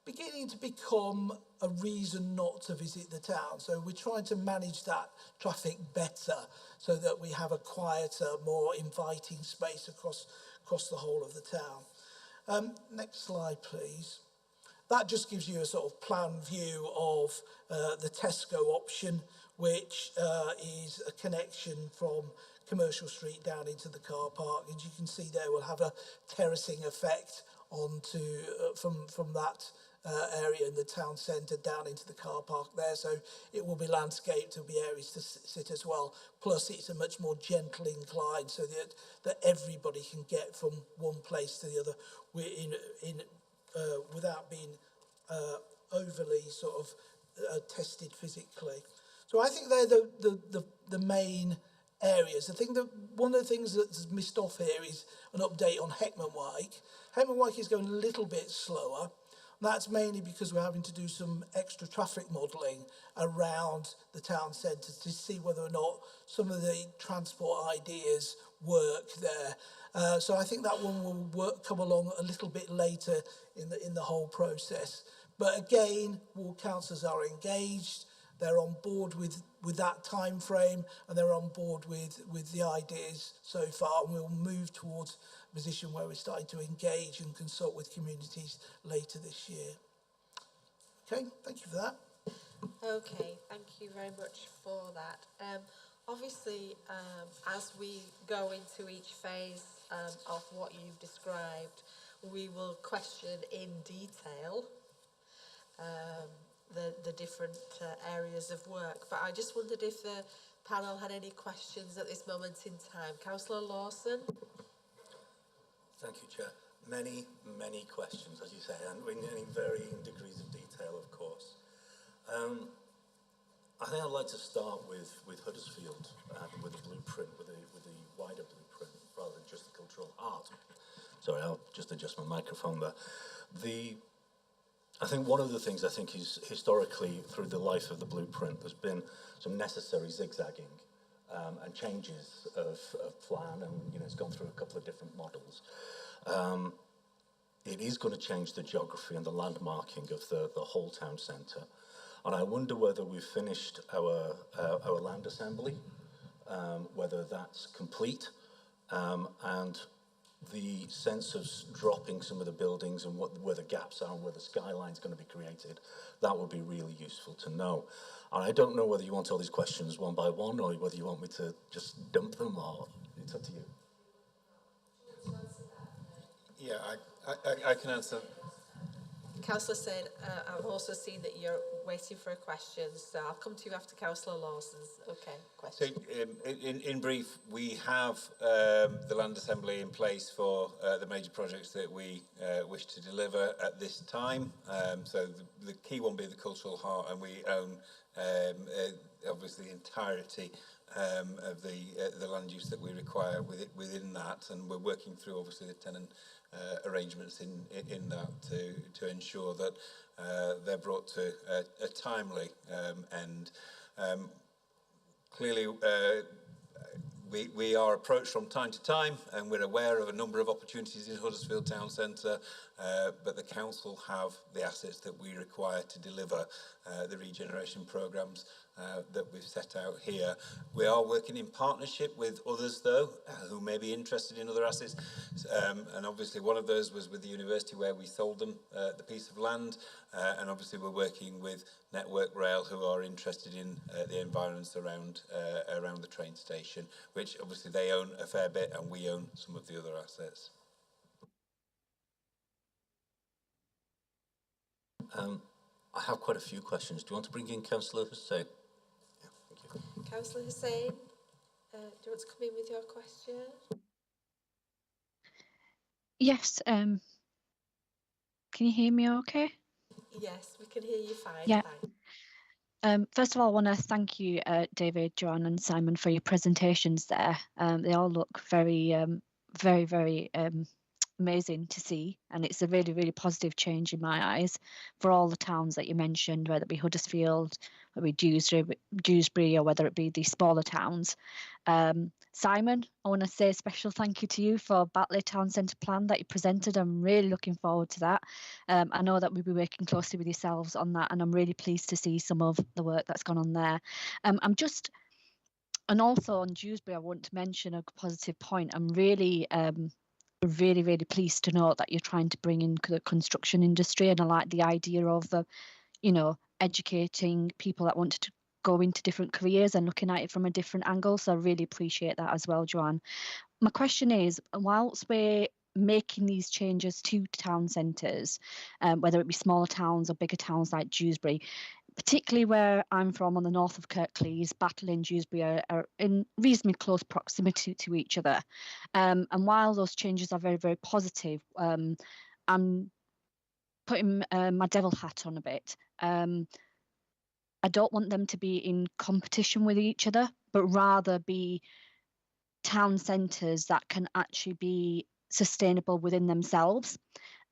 beginning to become a reason not to visit the town. So we're trying to manage that traffic better so that we have a quieter, more inviting space across the whole of the town. Next slide, please. That just gives you a sort of plan view of the Tesco option, which is a connection from Commercial Street down into the car park. As you can see there, we'll have a terracing effect onto from that area in the town centre down into the car park there. So it will be landscaped, there'll be areas to sit as well. Plus it's a much more gentle incline so that everybody can get from one place to the other without being overly sort of tested physically. So I think they're the main areas. I think that one of the things that's missed off here is an update on Heckman Wyke. Heckman Wyke is going a little bit slower. That's mainly because we're having to do some extra traffic modelling around the town centre to see whether or not some of the transport ideas work there. So I think that one will come along a little bit later in the whole process. But again, ward councillors are engaged. They're on board with that time frame, and they're on board with the ideas so far. And we'll move towards a position where we're starting to engage and consult with communities later this year. Okay, thank you for that. Okay, thank you very much for that. Obviously, as we go into each phase of what you've described, we will question in detail the different areas of work. But I just wondered if the panel had any questions at this moment in time. Councillor Lawson? Thank you, Chair. Many questions, as you say, and in varying degrees of detail, of course. I think I'd like to start with Huddersfield, with the blueprint, with the wider blueprint, rather than just the cultural art. Sorry, I'll just adjust my microphone there. I think one of the things is historically through the life of the blueprint, there's been some necessary zigzagging and changes of plan, and it's gone through a couple of different models. It is going to change the geography and the landmarking of the whole town centre, and I wonder whether we've finished our land assembly, whether that's complete, and the sense of dropping some of the buildings and where the gaps are and where the skyline's going to be created, that would be really useful to know. And I don't know whether you want all these questions one by one or whether you want me to just dump them, or it's up to you. Yeah, I can answer. Councillor said, I've also seen that you're waiting for a question, so I'll come to you after Councillor Lawson's. Okay, question. So, in brief, we have the land assembly in place for the major projects that we wish to deliver at this time. So the key one being the cultural heart, and we own obviously the entirety of the land use that we require within that, and we're working through obviously the tenant arrangements in that to ensure that they're brought to a timely end. Clearly, we are approached from time to time, and we're aware of a number of opportunities in Huddersfield Town Centre, but the council have the assets that we require to deliver the regeneration programmes that we've set out here. We are working in partnership with others, though, who may be interested in other assets, and obviously one of those was with the university, where we sold them the piece of land, and obviously we're working with Network Rail, who are interested in the environments around the train station, which obviously they own a fair bit, and we own some of the other assets. I have quite a few questions. Do you want to bring in Councillor Hussain? Yeah, thank you. Councillor Hussain, do you want to come in with your question? Yes. Can you hear me okay? Yes, we can hear you fine. Yeah. Fine. First of all, I want to thank you, David, Joanne and Simon, for your presentations there. They all look very, very amazing to see, and it's a really, really positive change in my eyes for all the towns that you mentioned, whether it be Huddersfield, whether it be Dewsbury, or whether it be the smaller towns. Simon, I want to say a special thank you to you for Batley Town Centre plan that you presented. I'm really looking forward to that. I know that we'll be working closely with yourselves on that, and I'm really pleased to see some of the work that's gone on there. And also on Dewsbury, I want to mention a positive point. I'm really pleased to know that you're trying to bring in the construction industry, and I like the idea of educating people that want to go into different careers and looking at it from a different angle. So I really appreciate that as well, Joanne. My question is, whilst we're making these changes to town centres, whether it be smaller towns or bigger towns like Dewsbury, particularly where I'm from on the north of Kirklees, Batley and Dewsbury are in reasonably close proximity to each other. And while those changes are very, very positive, I'm putting my devil hat on a bit. I don't want them to be in competition with each other, but rather be town centres that can actually be sustainable within themselves.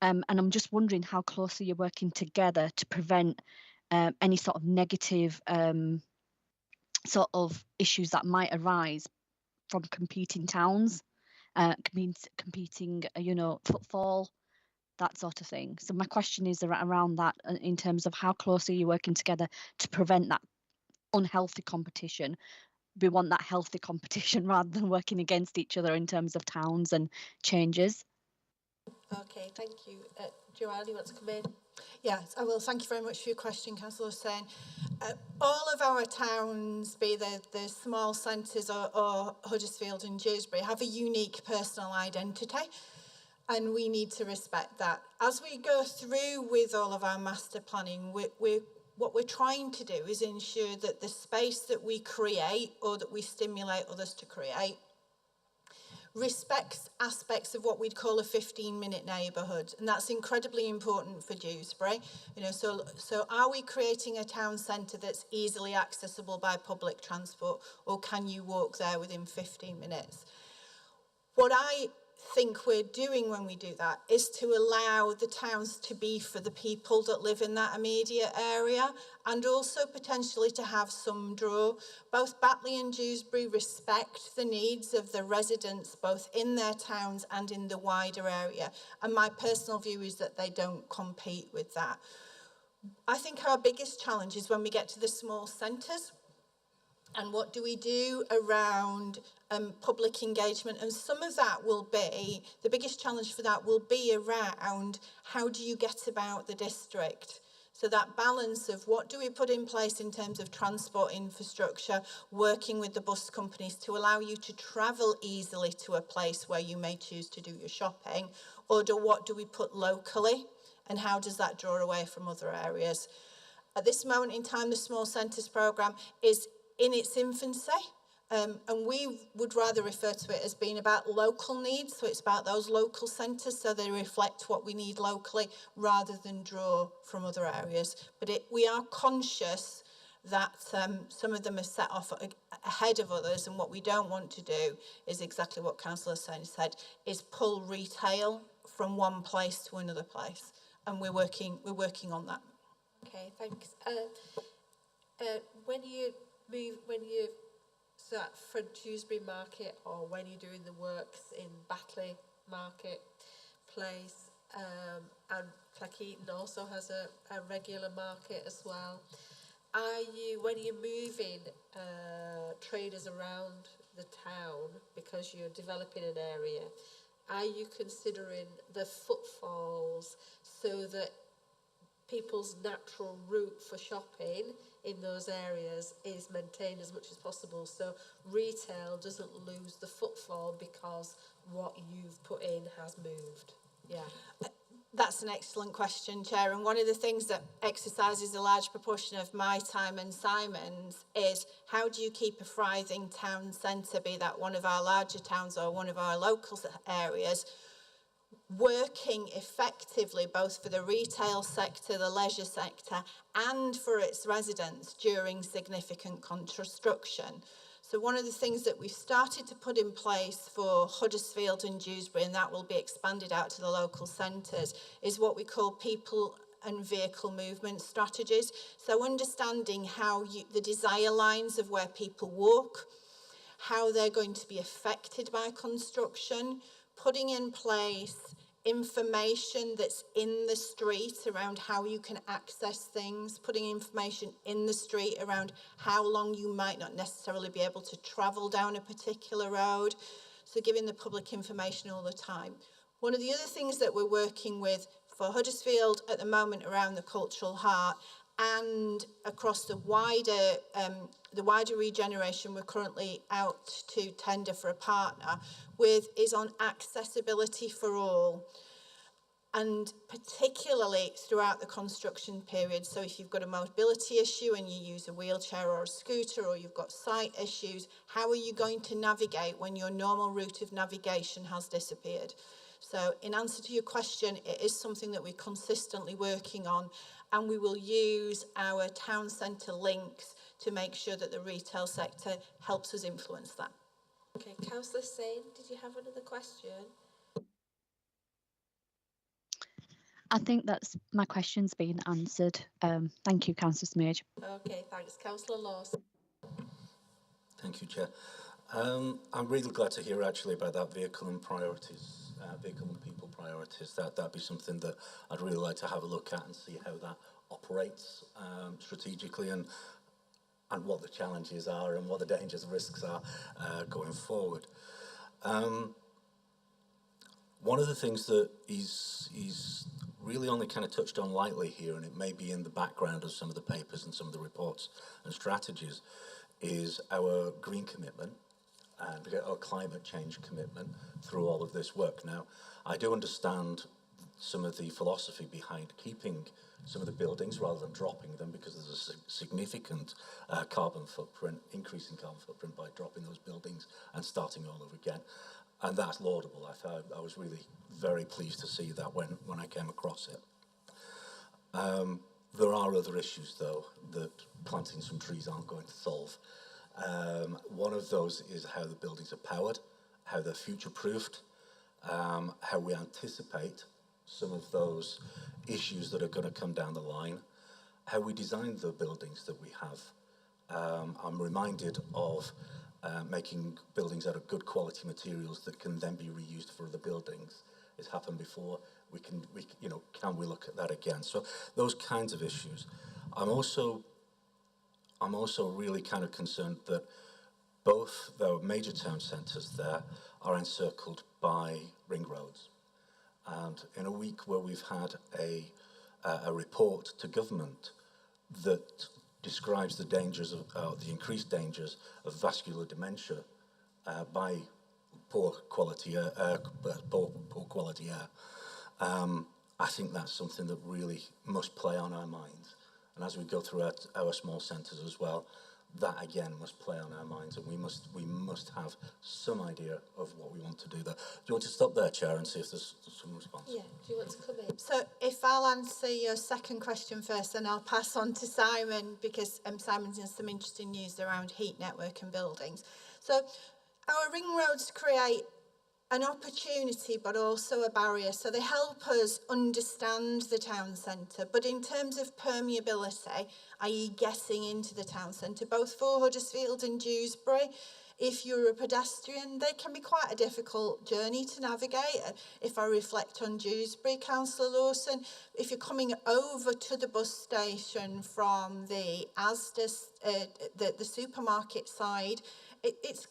And I'm just wondering how closely you're working together to prevent any sort of negative sort of issues that might arise from competing towns, competing, footfall, that sort of thing. So my question is around that in terms of how closely you're working together to prevent that unhealthy competition. We want that healthy competition rather than working against each other in terms of towns and changes. Okay, thank you. Joanne, you want to come in? Yes, I will. Thank you very much for your question, Councillor Hussain. All of our towns, be the small centres or Huddersfield and Dewsbury, have a unique personal identity, and we need to respect that. As we go through with all of our master planning, what we're trying to do is ensure that the space that we create or that we stimulate others to create respects aspects of what we'd call a 15-minute neighbourhood, and that's incredibly important for Dewsbury. So are we creating a town centre that's easily accessible by public transport, or can you walk there within 15 minutes? What I think we're doing when we do that is to allow the towns to be for the people that live in that immediate area, and also potentially to have some draw. Both Batley and Dewsbury respect the needs of the residents both in their towns and in the wider area, and my personal view is that they don't compete with that. I think our biggest challenge is when we get to the small centres. And what do we do around public engagement? And some of that will be, the biggest challenge for that will be around how do you get about the district? So that balance of what do we put in place in terms of transport infrastructure, working with the bus companies to allow you to travel easily to a place where you may choose to do your shopping, or what do we put locally, and how does that draw away from other areas? At this moment in time, the Small Centres programme is in its infancy, and we would rather refer to it as being about local needs. So it's about those local centres, so they reflect what we need locally rather than draw from other areas. But we are conscious that some of them are set off ahead of others, and what we don't want to do is exactly what Councillor Hussain said, is pull retail from one place to another place, and we're working on that. Okay, thanks. For Dewsbury Market, or when you're doing the works in Batley Marketplace, and Clackheaton also has a regular market as well. When you're moving traders around the town because you're developing an area, are you considering the footfalls so that people's natural route for shopping in those areas is maintained as much as possible, so retail doesn't lose the footfall because what you've put in has moved? Yeah. That's an excellent question, Chair, and one of the things that exercises a large proportion of my time and Simon's is how do you keep a thriving town centre, be that one of our larger towns or one of our local areas, working effectively both for the retail sector, the leisure sector, and for its residents during significant construction. So one of the things that we've started to put in place for Huddersfield and Dewsbury, and that will be expanded out to the local centres, is what we call people and vehicle movement strategies. So understanding how the desire lines of where people walk, how they're going to be affected by construction, putting in place information that's in the street around how you can access things, putting information in the street around how long you might not necessarily be able to travel down a particular road. So giving the public information all the time. One of the other things that we're working with for Huddersfield at the moment around the cultural heart and across the wider regeneration we're currently out to tender for a partner with is on accessibility for all, and particularly throughout the construction period. So if you've got a mobility issue and you use a wheelchair or a scooter, or you've got sight issues, how are you going to navigate when your normal route of navigation has disappeared? So in answer to your question, it is something that we're consistently working on, and we will use our town centre links to make sure that the retail sector helps us influence that. Okay, Councillor Hussain, did you have another question? I think that's my question's been answered. Thank you, Councillor Smage. Okay, thanks. Councillor Lawson. Thank you, Chair. I'm really glad to hear actually about that vehicle and priorities, vehicle and people priorities. That'd be something that I'd really like to have a look at and see how that operates strategically and what the challenges are and what the dangers and risks are going forward. One of the things that he's really only kind of touched on lightly here, and it may be in the background of some of the papers and some of the reports and strategies, is our green commitment and our climate change commitment through all of this work. Now, I do understand some of the philosophy behind keeping some of the buildings rather than dropping them, because there's a significant carbon footprint, increasing carbon footprint by dropping those buildings and starting all over again. And that's laudable. I was really very pleased to see that when I came across it. There are other issues, though, that planting some trees aren't going to solve. One of those is how the buildings are powered, how they're future-proofed, how we anticipate some of those issues that are going to come down the line, how we design the buildings that we have. I'm reminded of making buildings out of good quality materials that can then be reused for other buildings. It's happened before. Can we look at that again? So those kinds of issues. I'm also really kind of concerned that both the major town centres there are encircled by ring roads. And in a week where we've had a report to government that describes the dangers of the increased dangers of vascular dementia by poor quality air. I think that's something that really must play on our minds. And as we go through our small centres as well, that again must play on our minds, and we must have some idea of what we want to do there. Do you want to stop there, Chair, and see if there's some response? Yeah, do you want to come in? So if I'll answer your second question first, then I'll pass on to Simon, because Simon's in some interesting news around heat network and buildings. So our ring roads create an opportunity but also a barrier. So they help us understand the town centre. But in terms of permeability, i.e. getting into the town centre, both for Huddersfield and Dewsbury, if you're a pedestrian, they can be quite a difficult journey to navigate. If I reflect on Dewsbury, Councillor Lawson, if you're coming over to the bus station from the Asda, the supermarket side, it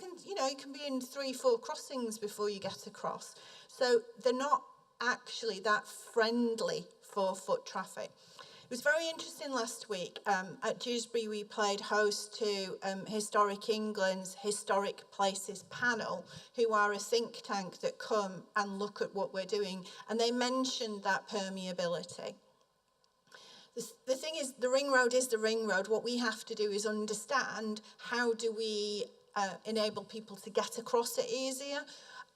can be in 3-4 crossings before you get across. So they're not actually that friendly for foot traffic. It was very interesting last week. At Dewsbury, we played host to Historic England's Historic Places panel, who are a think tank that come and look at what we're doing, and they mentioned that permeability. The thing is, the ring road is the ring road. What we have to do is understand how do we enable people to get across it easier.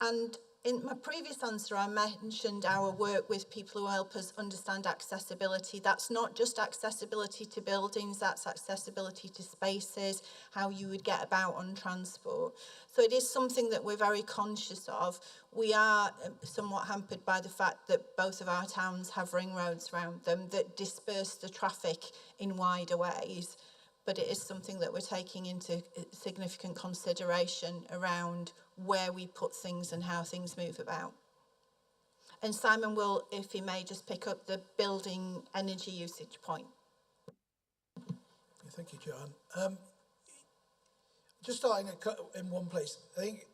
And in my previous answer, I mentioned our work with people who help us understand accessibility. That's not just accessibility to buildings, that's accessibility to spaces, how you would get about on transport. So it is something that we're very conscious of. We are somewhat hampered by the fact that both of our towns have ring roads around them that disperse the traffic in wider ways. But it is something that we're taking into significant consideration around where we put things and how things move about. And Simon will, if he may, just pick up the building energy usage point. Thank you, Joanne. Just starting in one place, I think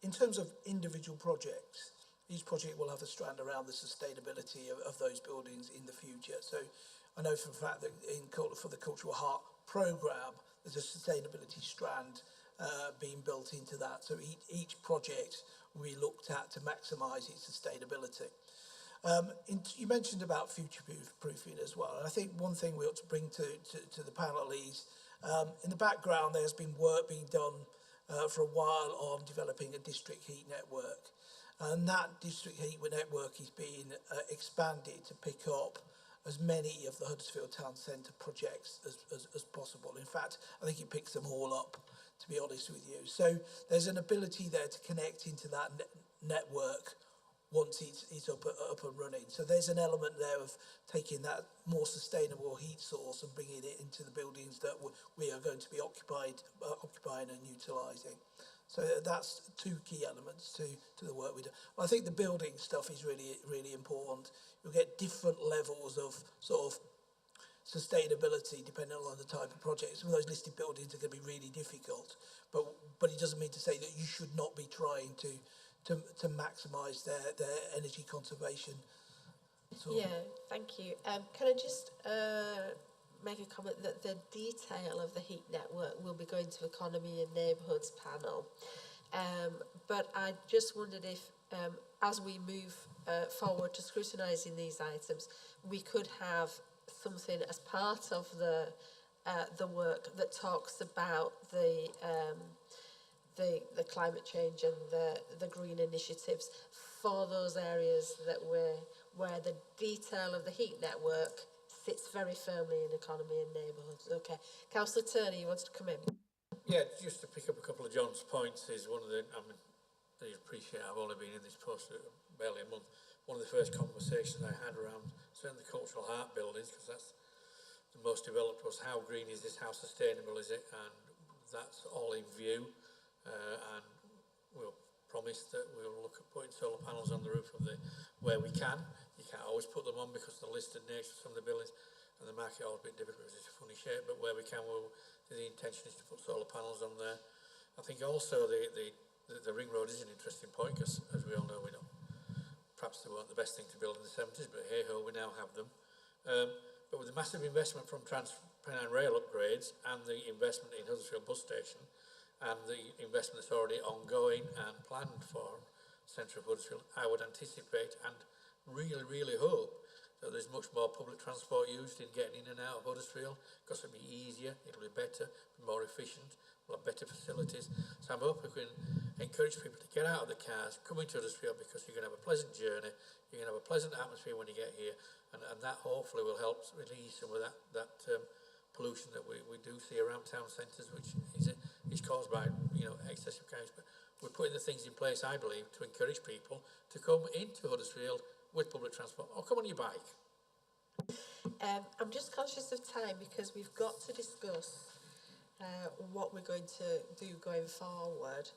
in terms of individual projects, each project will have a strand around the sustainability of those buildings in the future. So I know for a fact that for the Cultural Heart programme, there's a sustainability strand being built into that. So each project we looked at to maximise its sustainability. You mentioned about future-proofing as well. And I think one thing we ought to bring to the panel is, in the background, there's been work being done for a while on developing a district heat network. And that district heat network is being expanded to pick up as many of the Huddersfield Town Centre projects as possible. In fact, I think it picks them all up, to be honest with you. So there's an ability there to connect into that network once it's up and running. So there's an element there of taking that more sustainable heat source and bringing it into the buildings that we are going to be occupying and utilising. So that's two key elements to the work we do. I think the building stuff is really important. You'll get different levels of sort of sustainability depending on the type of project. Some of those listed buildings are going to be really difficult, but it doesn't mean to say that you should not be trying to maximise their energy conservation. Yeah, thank you. Can I just make a comment that the detail of the heat network will be going to Economy and Neighbourhoods panel. But I just wondered if, as we move forward to scrutinising these items, we could have something as part of the work that talks about the climate change and the green initiatives for those areas that where the detail of the heat network sits very firmly in Economy and Neighbourhoods. Okay, Councillor Turner, you wanted to come in? Yeah, just to pick up a couple of John's points is one of the, I mean, I appreciate I've only been in this post barely a month. One of the first conversations I had around certainly the cultural heart buildings, because that's the most developed, was how green is this, how sustainable is it, and that's all in view. And we'll promise that we'll look at putting solar panels on the roof of where we can. You can't always put them on because of the listed nature of some of the buildings and the market are a bit difficult because it's a funny shape, but where we can, the intention is to put solar panels on there. I think also the ring road is an interesting point because, as we all know, perhaps they weren't the best thing to build in the 70s, but hey ho, we now have them. But with the massive investment from Transpennine Rail upgrades and the investment in Huddersfield Bus Station and the investment that's already ongoing and planned for centre of Huddersfield, I would anticipate and really hope that there's much more public transport used in getting in and out of Huddersfield because it'll be easier, it'll be better, more efficient, we'll have better facilities. So I'm hoping we can encourage people to get out of the cars, come into Huddersfield because you're going to have a pleasant journey, you're going to have a pleasant atmosphere when you get here, and that hopefully will help release some of that pollution that we do see around town centres, which is caused by excessive cars. But we're putting the things in place, I believe, to encourage people to come into Huddersfield with public transport or come on your bike. I'm just conscious of time because we've got to discuss what we're going to do going forward.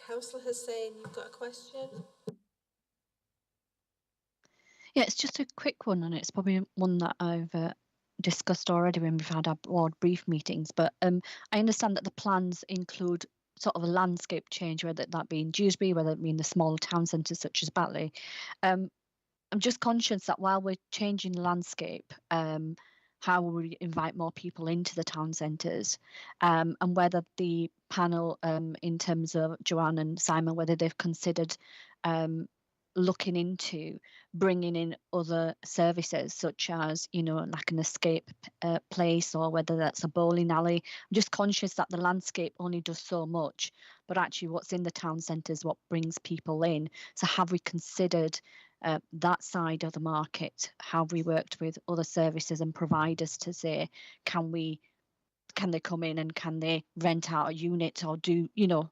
Councillor Hussain, you've got a question? Yeah, it's just a quick one, and it's probably one that I've discussed already when we've had our board brief meetings. But I understand that the plans include sort of a landscape change, whether that be in Dewsbury, whether it be in the smaller town centres such as Batley. I'm just conscious that while we're changing the landscape, how will we invite more people into the town centres, and whether the panel, in terms of Joanne and Simon, whether they've considered looking into bringing in other services such as, like an escape place, or whether that's a bowling alley. I'm just conscious that the landscape only does so much, but actually what's in the town centre is what brings people in. So have we considered that side of the market? Have we worked with other services and providers to say, can they come in and can they rent out a unit or do,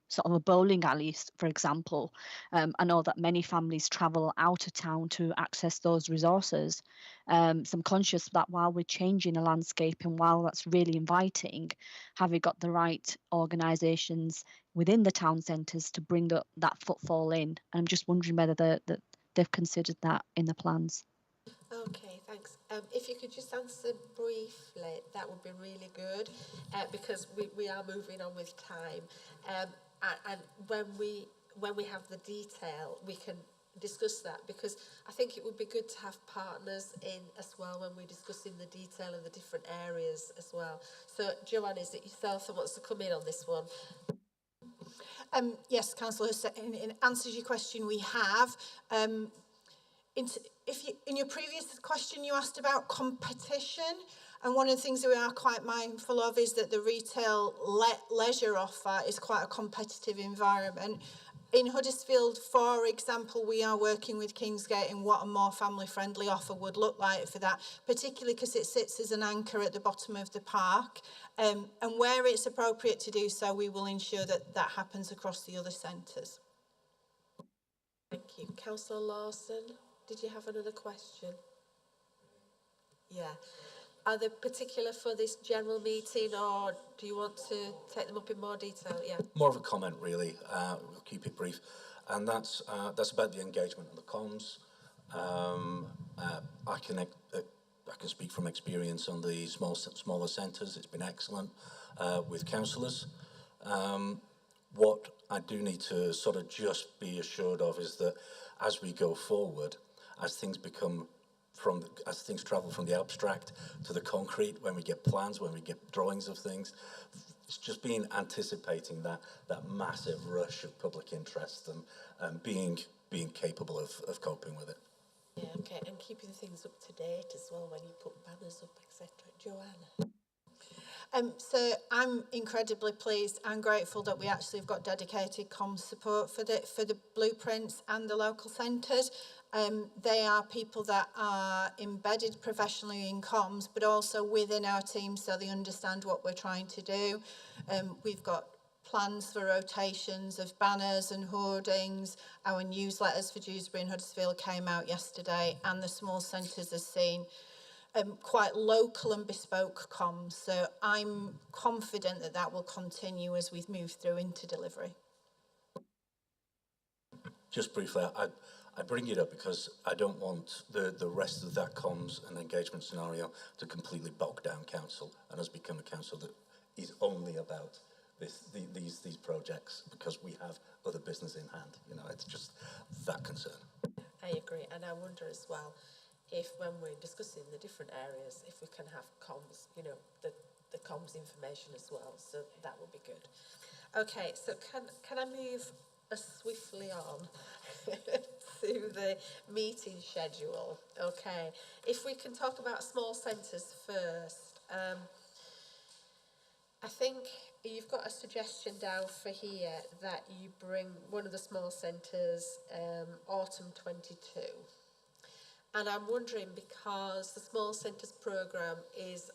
sort of a bowling alley, for example? I know that many families travel out of town to access those resources. So I'm conscious that while we're changing the landscape and while that's really inviting, have we got the right organisations within the town centres to bring that footfall in? And I'm just wondering whether they've considered that in the plans. Okay, thanks. If you could just answer briefly, that would be really good, because we are moving on with time. And when we have the detail, we can discuss that, because I think it would be good to have partners in as well when we're discussing the detail of the different areas as well. So, Joanne, is it yourself that wants to come in on this one? Yes, Councillor, in answer to your question, we have. In your previous question, you asked about competition, and one of the things that we are quite mindful of is that the retail leisure offer is quite a competitive environment. In Huddersfield, for example, we are working with Kingsgate in what a more family-friendly offer would look like for that, particularly because it sits as an anchor at the bottom of the park. And where it's appropriate to do so, we will ensure that that happens across the other centres. Thank you. Councillor Lawson, did you have another question? Yeah. Are they particular for this general meeting, or do you want to take them up in more detail? Yeah. More of a comment, really. We'll keep it brief, and that's about the engagement and the comms. I can speak from experience on the smaller centres. It's been excellent with councillors. What I do need to sort of just be assured of is that as we go forward, as things travel from the abstract to the concrete, when we get plans, when we get drawings of things, it's just anticipating that massive rush of public interest and being capable of coping with it. Yeah, okay, and keeping things up to date as well when you put banners up, etc. Joanna? So I'm incredibly pleased and grateful that we actually have got dedicated comms support for the blueprints and the local centres. They are people that are embedded professionally in comms, but also within our team, so they understand what we're trying to do. We've got plans for rotations of banners and hoardings. Our newsletters for Dewsbury and Huddersfield came out yesterday, and the small centres have seen quite local and bespoke comms. So I'm confident that that will continue as we move through into delivery. Just briefly, I bring it up because I don't want the rest of that comms and engagement scenario to completely bog down council and us become a council that is only about these projects, because we have other business in hand. You know, it's just that concern. I agree, and I wonder as well if, when we're discussing the different areas, if we can have comms, you know, the comms information as well. So that would be good. Okay, so can I move swiftly on to the meeting schedule? Okay, if we can talk about small centres first. I think you've got a suggestion down for here that you bring one of the small centres autumn 22. And I'm wondering, because the small centres programme is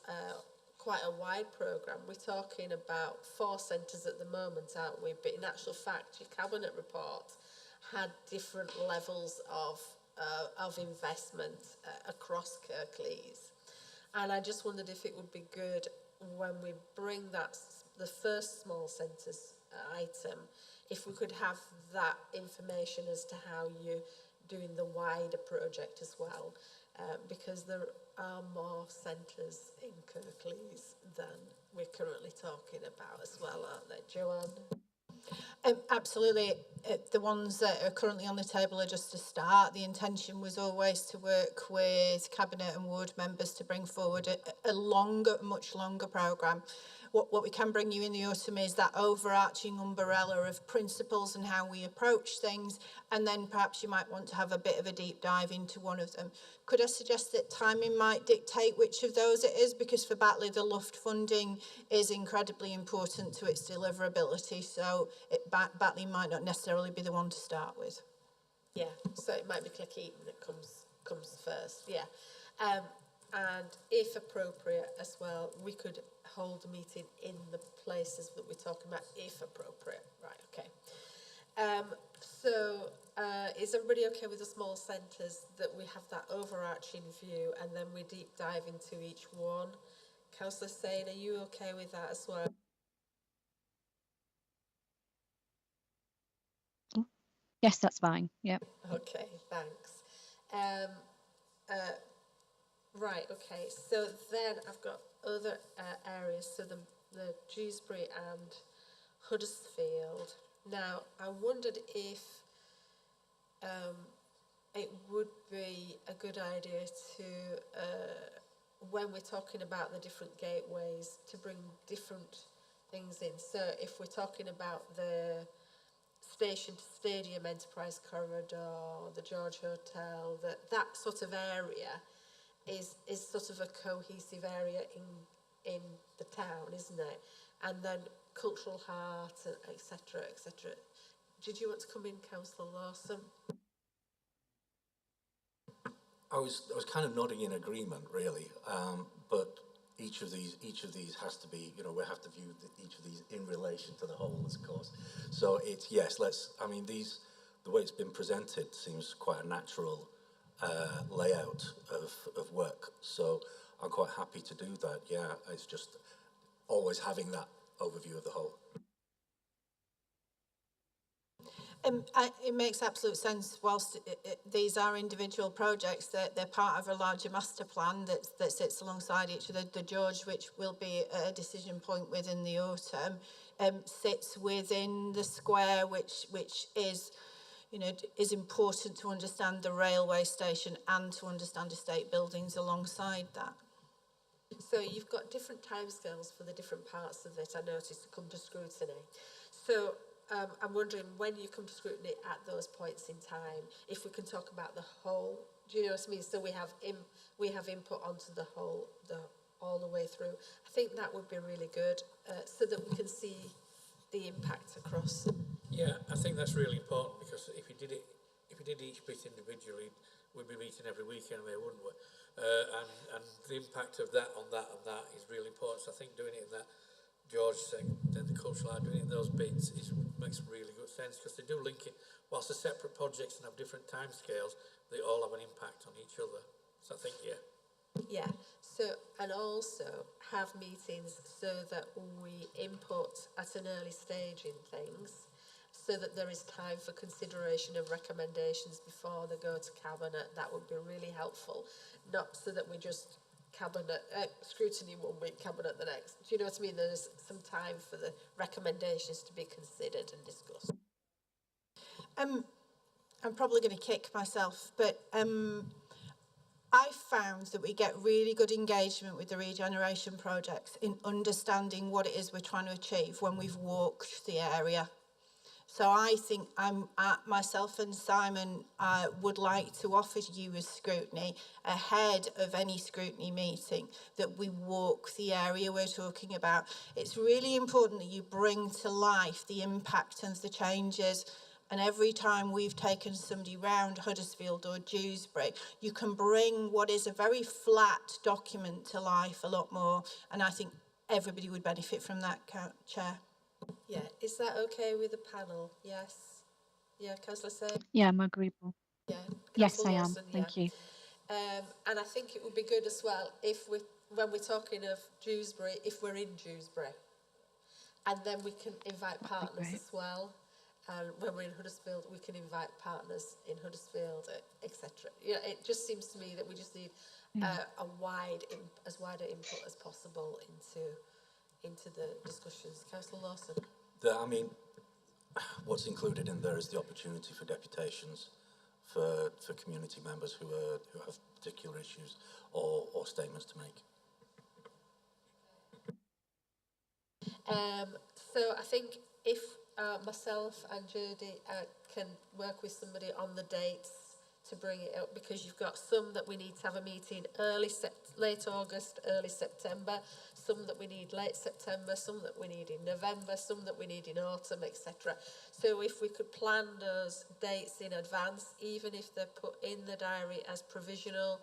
quite a wide programme. We're talking about 4 centres at the moment, aren't we? But in actual fact, your cabinet report had different levels of investment across Kirklees. And I just wondered if it would be good when we bring the first small centres item, if we could have that information as to how you're doing the wider project as well, because there are more centres in Kirklees than we're currently talking about as well, aren't there, Joanne? Absolutely. The ones that are currently on the table are just a start. The intention was always to work with Cabinet and Ward members to bring forward a longer, much longer programme. What we can bring you in the autumn is that overarching umbrella of principles and how we approach things, and then perhaps you might want to have a bit of a deep dive into one of them. Could I suggest that timing might dictate which of those it is? Because for Batley, the Luft funding is incredibly important to its deliverability, so Batley might not necessarily be the one to start with. Yeah, so it might be Cleckheaton that comes first, yeah. And if appropriate as well, we could hold a meeting in the places that we're talking about, if appropriate. Right, okay. So is everybody okay with the small centres, that we have that overarching view and then we deep dive into each one? Councillor Sane, are you okay with that as well? Yes, that's fine. Yep. Okay, thanks. Right, okay, so then I've got other areas, so the Dewsbury and Huddersfield. Now, I wondered if it would be a good idea to, when we're talking about the different gateways, to bring different things in. So if we're talking about the station to stadium enterprise corridor, the George Hotel, that sort of area is sort of a cohesive area in the town, isn't it? And then cultural heart, etc., etc. Did you want to come in, Councillor Lawson? I was kind of nodding in agreement, really, but each of these has to be, you know, we have to view each of these in relation to the whole, of course. So it's, yes, the way it's been presented seems quite a natural layout of work. So I'm quite happy to do that. Yeah, it's just always having that overview of the whole. It makes absolute sense. Whilst these are individual projects, they're part of a larger master plan that sits alongside each other. The George, which will be a decision point within the autumn, sits within the square, which is, you know, is important to understand the railway station and to understand estate buildings alongside that. So you've got different timescales for the different parts of it, I noticed, to come to scrutiny. So I'm wondering, when you come to scrutiny at those points in time, if we can talk about the whole, do you know what I mean? So we have input onto the whole, all the way through. I think that would be really good, so that we can see the impact across. Yeah, I think that's really important, because if you did each bit individually, we'd be meeting every week anyway, wouldn't we? And the impact of that on that is really important. So I think doing it in that George said, then the cultural art, doing it in those bits makes really good sense, because they do link it. Whilst they're separate projects and have different timescales, they all have an impact on each other. So I think, yeah. Yeah, so, and also have meetings so that we input at an early stage in things, so that there is time for consideration of recommendations before they go to Cabinet. That would be really helpful. Not so that we just Cabinet, scrutiny 1 week, Cabinet the next. Do you know what I mean? There's some time for the recommendations to be considered and discussed. I'm probably going to kick myself, but I found that we get really good engagement with the regeneration projects in understanding what it is we're trying to achieve when we've walked the area. So I think myself and Simon would like to offer you a scrutiny ahead of any scrutiny meeting, that we walk the area we're talking about. It's really important that you bring to life the impact and the changes. And every time we've taken somebody round Huddersfield or Dewsbury, you can bring what is a very flat document to life a lot more. And I think everybody would benefit from that, Chair. Yeah, is that okay with the panel? Yes. Yeah, Councillor Say? Yeah, I'm agreeable. Yeah. Yes, Councillor I am. Lawson, Thank yeah. you. And I think it would be good as well if when we're talking of Dewsbury, if we're in Dewsbury, and then we can invite partners as well. And when we're in Huddersfield, we can invite partners in Huddersfield, etc. Yeah, it just seems to me that we just need as wide input as possible into the discussions. Councillor Lawson. I mean, what's included in there is the opportunity for deputations for community members who have particular issues or statements to make. So I think if myself and Jodie can work with somebody on the dates to bring it up, because you've got some that we need to have a meeting late August, early September, some that we need late September, some that we need in November, some that we need in autumn, etc. So if we could plan those dates in advance, even if they're put in the diary as provisional,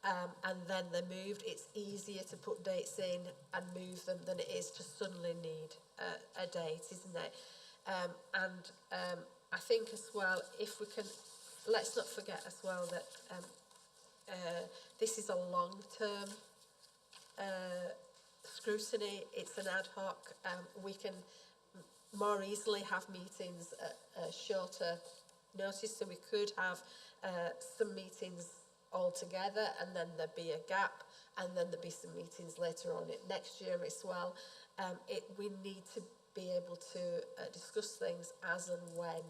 and then they're moved, it's easier to put dates in and move them than it is to suddenly need a date, isn't it? I think as well, if we can, let's not forget as well that this is a long-term scrutiny. It's an ad hoc. We can more easily have meetings at a shorter notice, so we could have some meetings all together, and then there'd be a gap, and then there'd be some meetings later on next year as well. We need to be able to discuss things as and when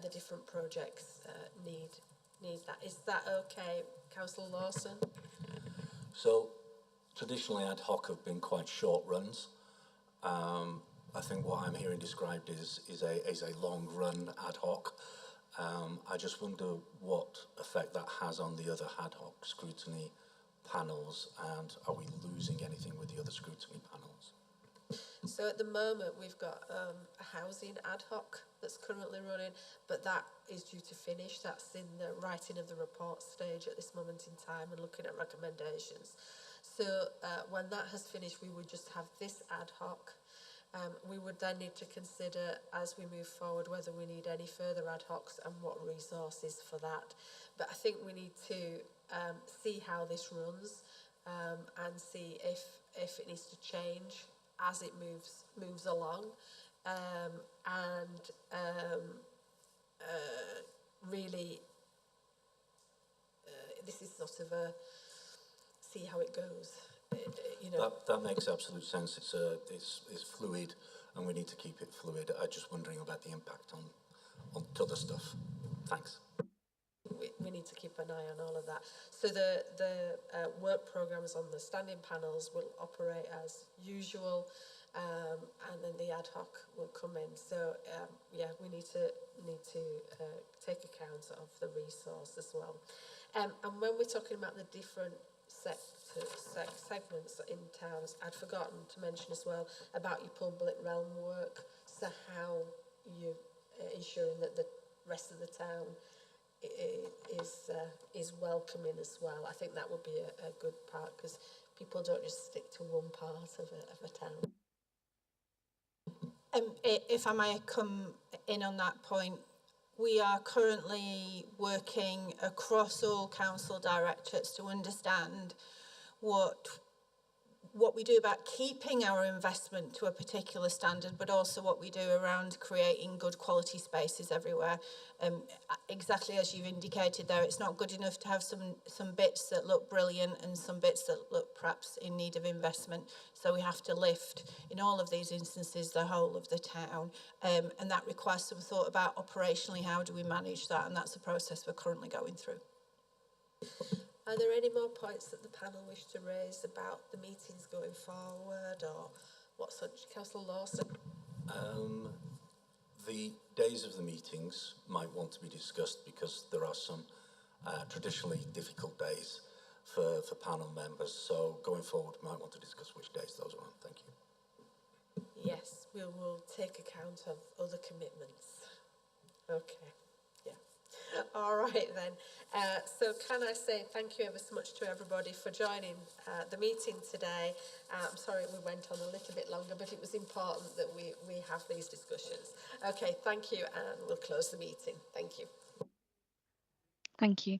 the different projects need that. Is that okay, Councillor Lawson? So traditionally ad hoc have been quite short runs. I think what I'm hearing described is a long run ad hoc. I just wonder what effect that has on the other ad hoc scrutiny panels, and are we losing anything with the other scrutiny panels? So at the moment we've got a housing ad hoc that's currently running, but that is due to finish. That's in the writing of the report stage at this moment in time and looking at recommendations. So when that has finished, we would just have this ad hoc. We would then need to consider as we move forward whether we need any further ad hocs and what resources for that. But I think we need to see how this runs and see if it needs to change as it moves along. Really, this is sort of a see how it goes. You know, that makes absolute sense. It's fluid, and we need to keep it fluid. I'm just wondering about the impact on other stuff. Thanks. We need to keep an eye on all of that. So the work programmes on the standing panels will operate as usual, and then the ad hoc will come in. So yeah, we need to take account of the resource as well. And when we're talking about the different segments in towns, I'd forgotten to mention as well about your public realm work. So how you ensuring that the rest of the town is welcoming as well. I think that would be a good part, because people don't just stick to one part of a town. If I may come in on that point, we are currently working across all council directorates to understand what we do about keeping our investment to a particular standard, but also what we do around creating good quality spaces everywhere. Exactly as you've indicated there, it's not good enough to have some bits that look brilliant and some bits that look perhaps in need of investment. So we have to lift, in all of these instances, the whole of the town. And that requires some thought about operationally, how do we manage that? And that's a process we're currently going through. Are there any more points that the panel wish to raise about the meetings going forward, or what such? Councillor Lawson? The days of the meetings might want to be discussed, because there are some traditionally difficult days for panel members. So going forward, we might want to discuss which days those are on. Thank you. Yes, we will take account of other commitments. Okay. All right then. So can I say thank you ever so much to everybody for joining the meeting today. I'm sorry we went on a little bit longer, but it was important that we have these discussions. Okay, thank you, and we'll close the meeting. Thank you. Thank you.